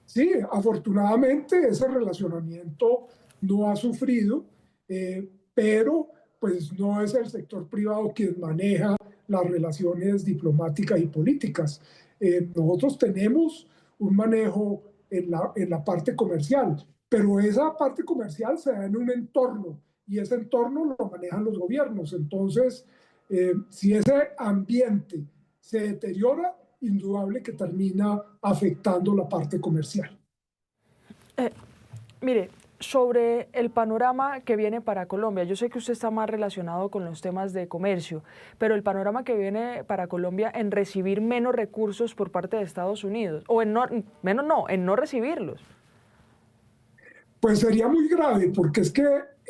Sí, afortunadamente ese relacionamiento no ha sufrido, pero pues no es el sector privado quien maneja las relaciones diplomáticas y políticas. Nosotros tenemos un manejo en la parte comercial, pero esa parte comercial se da en un entorno y ese entorno lo manejan los gobiernos. Entonces, si ese ambiente se deteriora, indudable que termina afectando la parte comercial. Mire, sobre el panorama que viene para Colombia, yo sé que usted está más relacionado con los temas de comercio, pero el panorama que viene para Colombia en recibir menos recursos por parte de Estados Unidos, o en no recibirlos. Pues sería muy grave, porque es que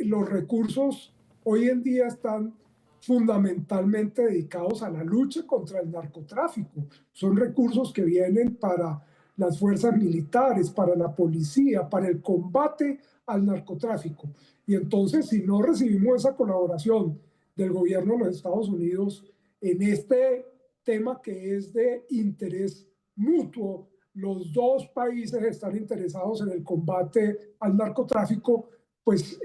los recursos hoy en día están fundamentalmente dedicados a la lucha contra el narcotráfico. Son recursos que vienen para las fuerzas militares, para la policía, para el combate al narcotráfico. Y entonces, si no recibimos esa colaboración del gobierno de los Estados Unidos en este tema que es de interés mutuo, los dos países están interesados en el combate al narcotráfico, pues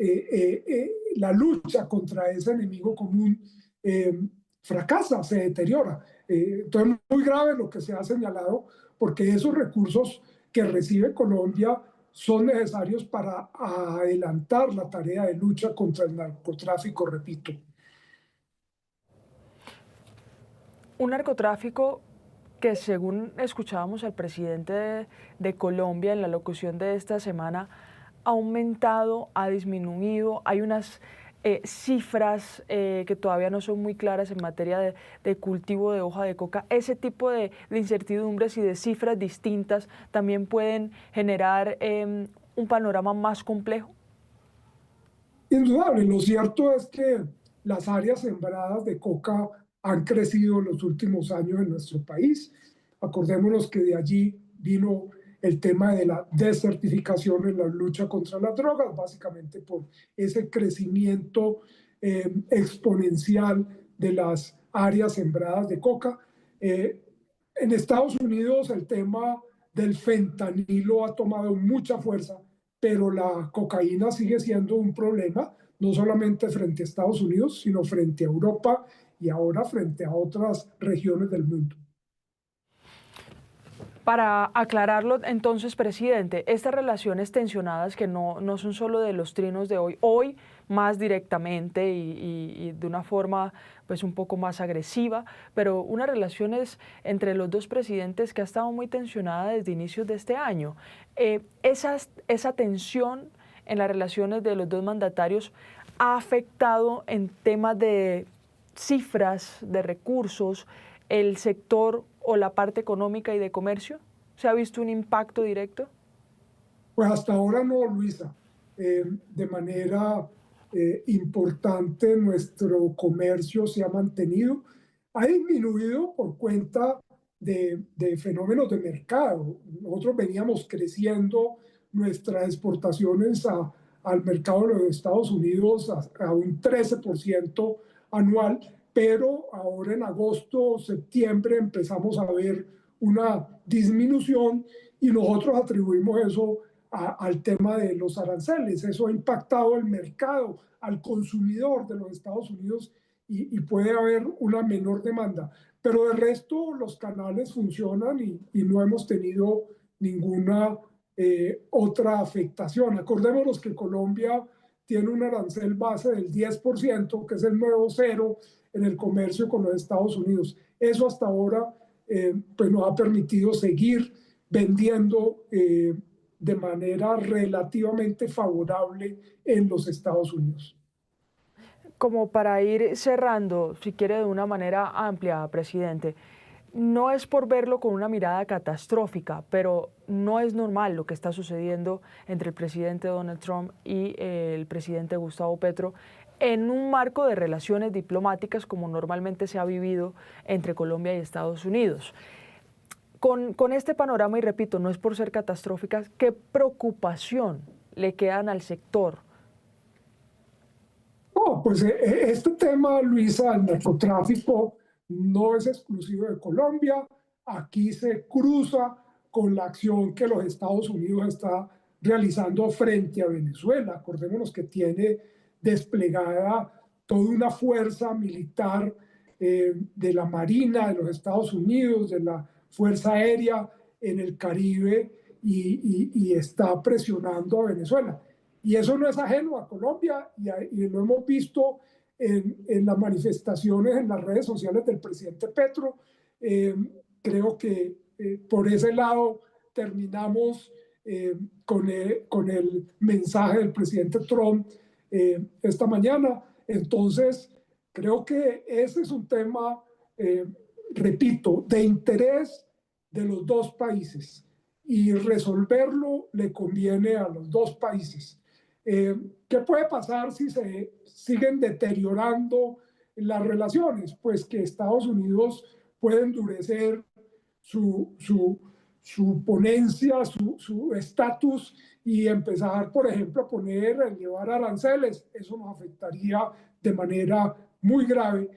la lucha contra ese enemigo común fracasa, se deteriora. Entonces, muy grave lo que se ha señalado, porque esos recursos que recibe Colombia son necesarios para adelantar la tarea de lucha contra el narcotráfico, repito. Un narcotráfico que, según escuchábamos al presidente de Colombia en la locución de esta semana, ha aumentado, ha disminuido. Hay unas cifras que todavía no son muy claras en materia de cultivo de hoja de coca. Ese tipo de incertidumbres y de cifras distintas también pueden generar un panorama más complejo. Indudable, lo cierto es que las áreas sembradas de coca han crecido en los últimos años en nuestro país. Acordémonos que de allí vino el tema de la desertificación en la lucha contra las drogas, básicamente por ese crecimiento exponencial de las áreas sembradas de coca. En Estados Unidos el tema del fentanilo ha tomado mucha fuerza, pero la cocaína sigue siendo un problema, no solamente frente a Estados Unidos, sino frente a Europa y ahora frente a otras regiones del mundo. Para aclararlo, entonces, presidente, estas relaciones tensionadas que no son solo de los trinos de hoy más directamente y de una forma pues un poco más agresiva, pero unas relaciones entre los dos presidentes que ha estado muy tensionada desde inicios de este año. Esa tensión en las relaciones de los dos mandatarios ha afectado en temas de cifras, de recursos, el sector o la parte económica y de comercio? ¿Se ha visto un impacto directo? Pues hasta ahora no, Luisa. De manera importante nuestro comercio se ha mantenido. Ha disminuido por cuenta de fenómenos de mercado. Nosotros veníamos creciendo nuestras exportaciones al mercado de los Estados Unidos a un 13% anual, pero ahora en agosto, septiembre empezamos a ver una disminución y nosotros atribuimos eso al tema de los aranceles. Eso ha impactado el mercado, al consumidor de los Estados Unidos y puede haber una menor demanda. Pero de resto los canales funcionan y no hemos tenido ninguna otra afectación. Acordémonos que Colombia tiene un arancel base del 10%, que es el nuevo cero en el comercio con los Estados Unidos. Eso hasta ahora pues nos ha permitido seguir vendiendo de manera relativamente favorable en los Estados Unidos. Como para ir cerrando, si quiere de una manera amplia, presidente, no es por verlo con una mirada catastrófica, pero no es normal lo que está sucediendo entre el presidente Donald Trump y el presidente Gustavo Petro en un marco de relaciones diplomáticas como normalmente se ha vivido entre Colombia y Estados Unidos. Con este panorama, y repito, no es por ser catastróficas, ¿qué preocupación le quedan al sector? No, pues este tema, Luisa, el narcotráfico no es exclusivo de Colombia. Aquí se cruza con la acción que los Estados Unidos está realizando frente a Venezuela. Acordémonos que tiene desplegada toda una fuerza militar de la Marina de los Estados Unidos, de la Fuerza Aérea en el Caribe y está presionando a Venezuela. Y eso no es ajeno a Colombia y lo hemos visto en las manifestaciones en las redes sociales del presidente Petro. Creo que por ese lado terminamos con el mensaje del presidente Trump esta mañana. Entonces, creo que ese es un tema, repito, de interés de los dos países y resolverlo le conviene a los dos países. ¿Qué puede pasar si se siguen deteriorando las relaciones? Pues que Estados Unidos puede endurecer su ponencia, su estatus y empezar, por ejemplo, a llevar aranceles. Eso nos afectaría de manera muy grave,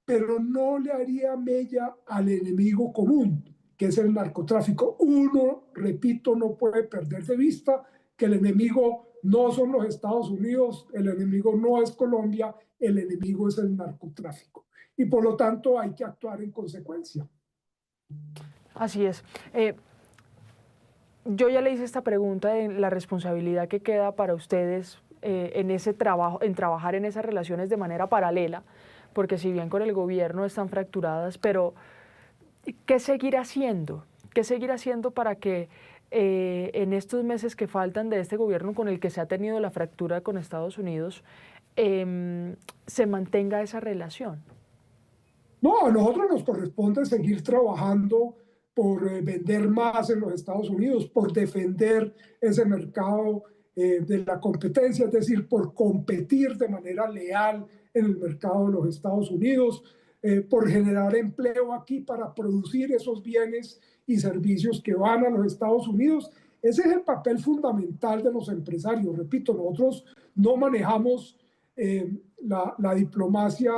pero no le haría mella al enemigo común, que es el narcotráfico. Uno, repito, no puede perder de vista que el enemigo no son los Estados Unidos, el enemigo no es Colombia, el enemigo es el narcotráfico. Y por lo tanto hay que actuar en consecuencia. Así es. Yo ya le hice esta pregunta de la responsabilidad que queda para ustedes en ese trabajo, en trabajar en esas relaciones de manera paralela, porque si bien con el gobierno están fracturadas, pero ¿qué seguir haciendo? ¿Qué seguir haciendo para que en estos meses que faltan de este gobierno con el que se ha tenido la fractura con Estados Unidos, se mantenga esa relación? No, a nosotros nos corresponde seguir trabajando por vender más en los Estados Unidos, por defender ese mercado de la competencia, es decir, por competir de manera leal en el mercado de los Estados Unidos, por generar empleo aquí para producir esos bienes y servicios que van a los Estados Unidos. Ese es el papel fundamental de los empresarios. Repito, nosotros no manejamos la diplomacia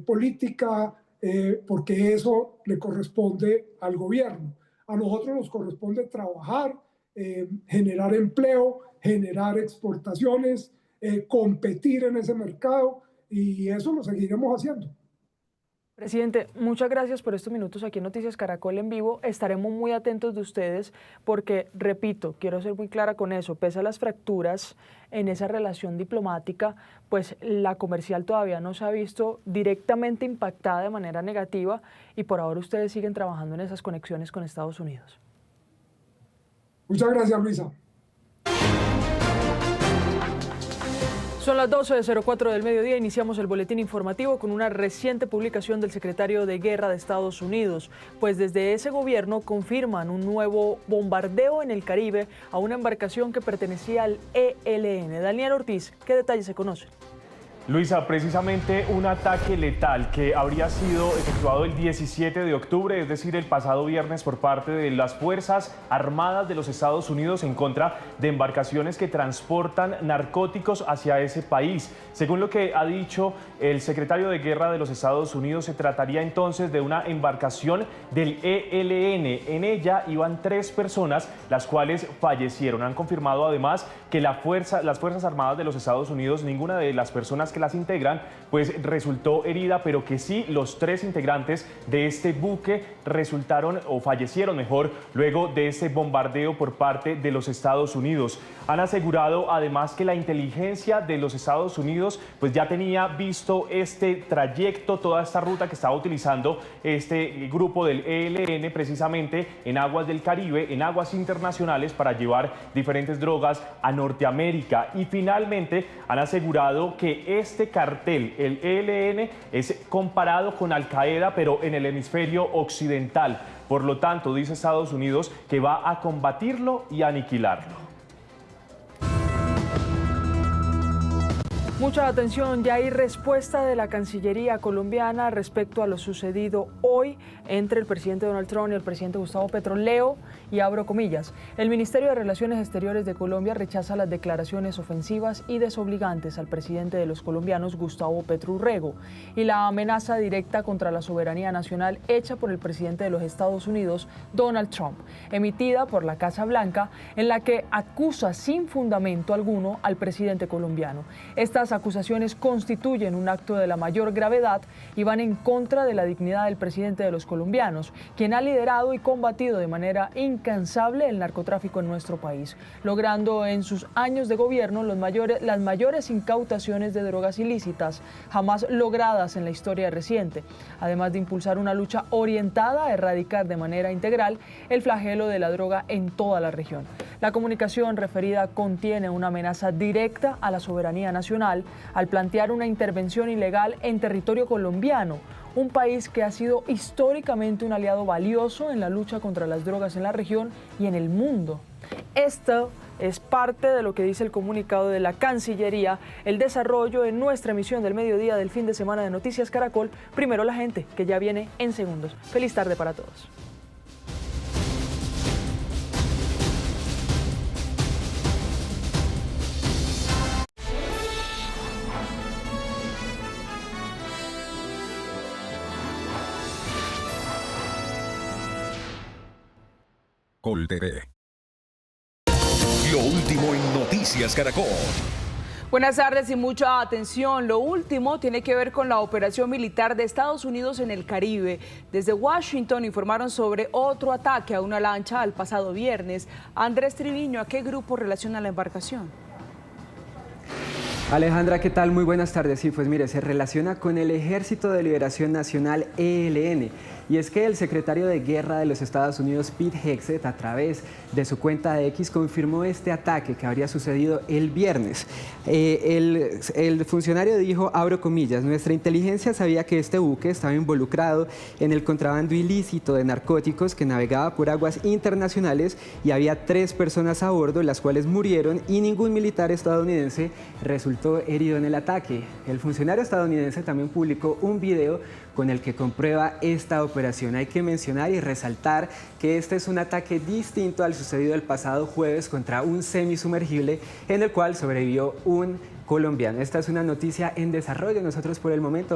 política porque eso le corresponde al gobierno. A nosotros nos corresponde trabajar, generar empleo, generar exportaciones, competir en ese mercado y eso lo seguiremos haciendo. Presidente, muchas gracias por estos minutos aquí en Noticias Caracol en vivo. Estaremos muy atentos de ustedes porque, repito, quiero ser muy clara con eso, pese a las fracturas en esa relación diplomática, pues la comercial todavía no se ha visto directamente impactada de manera negativa y por ahora ustedes siguen trabajando en esas conexiones con Estados Unidos. Muchas gracias, Luisa. Son las 12:04 del mediodía, iniciamos el boletín informativo con una reciente publicación del secretario de Guerra de Estados Unidos, pues desde ese gobierno confirman un nuevo bombardeo en el Caribe a una embarcación que pertenecía al ELN. Daniel Ortiz, ¿qué detalles se conocen? Luisa, precisamente un ataque letal que habría sido efectuado el 17 de octubre, es decir, el pasado viernes por parte de las Fuerzas Armadas de los Estados Unidos en contra de embarcaciones que transportan narcóticos hacia ese país. Según lo que ha dicho el secretario de Guerra de los Estados Unidos, se trataría entonces de una embarcación del ELN. En ella iban 3 personas, las cuales fallecieron. Han confirmado además que las Fuerzas Armadas de los Estados Unidos, ninguna de las personas que las integran, pues resultó herida, pero que sí los 3 integrantes de este buque resultaron o fallecieron mejor luego de ese bombardeo por parte de los Estados Unidos. Han asegurado además que la inteligencia de los Estados Unidos pues ya tenía visto este trayecto, toda esta ruta que estaba utilizando este grupo del ELN precisamente en aguas del Caribe, en aguas internacionales para llevar diferentes drogas a Norteamérica. Y finalmente han asegurado que este cartel, el ELN, es comparado con Al Qaeda, pero en el hemisferio occidental. Por lo tanto, dice Estados Unidos que va a combatirlo y aniquilarlo. Mucha atención, ya hay respuesta de la Cancillería colombiana respecto a lo sucedido hoy entre el presidente Donald Trump y el presidente Gustavo Petro. Leo y abro comillas. El Ministerio de Relaciones Exteriores de Colombia rechaza las declaraciones ofensivas y desobligantes al presidente de los colombianos, Gustavo Petro Urrego, y la amenaza directa contra la soberanía nacional hecha por el presidente de los Estados Unidos, Donald Trump, emitida por la Casa Blanca, en la que acusa sin fundamento alguno al presidente colombiano. Estas acusaciones constituyen un acto de la mayor gravedad y van en contra de la dignidad del presidente de los colombianos, quien ha liderado y combatido de manera incansable el narcotráfico en nuestro país, logrando en sus años de gobierno las mayores incautaciones de drogas ilícitas jamás logradas en la historia reciente, además de impulsar una lucha orientada a erradicar de manera integral el flagelo de la droga en toda la región. La comunicación referida contiene una amenaza directa a la soberanía nacional al plantear una intervención ilegal en territorio colombiano, un país que ha sido históricamente un aliado valioso en la lucha contra las drogas en la región y en el mundo. Esto es parte de lo que dice el comunicado de la Cancillería, el desarrollo en nuestra emisión del mediodía del fin de semana de Noticias Caracol. Primero la gente, que ya viene en segundos. Feliz tarde para todos. Caracol TV. Lo último en Noticias Caracol. Buenas tardes y mucha atención. Lo último tiene que ver con la operación militar de Estados Unidos en el Caribe. Desde Washington informaron sobre otro ataque a una lancha el pasado viernes. Andrés Triviño, ¿a qué grupo relaciona la embarcación? Alejandra, ¿qué tal? Muy buenas tardes. Sí, pues mire, se relaciona con el Ejército de Liberación Nacional, ELN. Y es que el secretario de Guerra de los Estados Unidos, Pete Hegseth, a través de su cuenta de X, confirmó este ataque que habría sucedido el viernes. El funcionario dijo, abro comillas, nuestra inteligencia sabía que este buque estaba involucrado en el contrabando ilícito de narcóticos que navegaba por aguas internacionales y había 3 personas a bordo, las cuales murieron y ningún militar estadounidense resultó herido en el ataque. El funcionario estadounidense también publicó un video con el que comprueba esta operación. Hay que mencionar y resaltar que este es un ataque distinto al sucedido el pasado jueves contra un semisumergible en el cual sobrevivió un colombiano. Esta es una noticia en desarrollo. Nosotros por el momento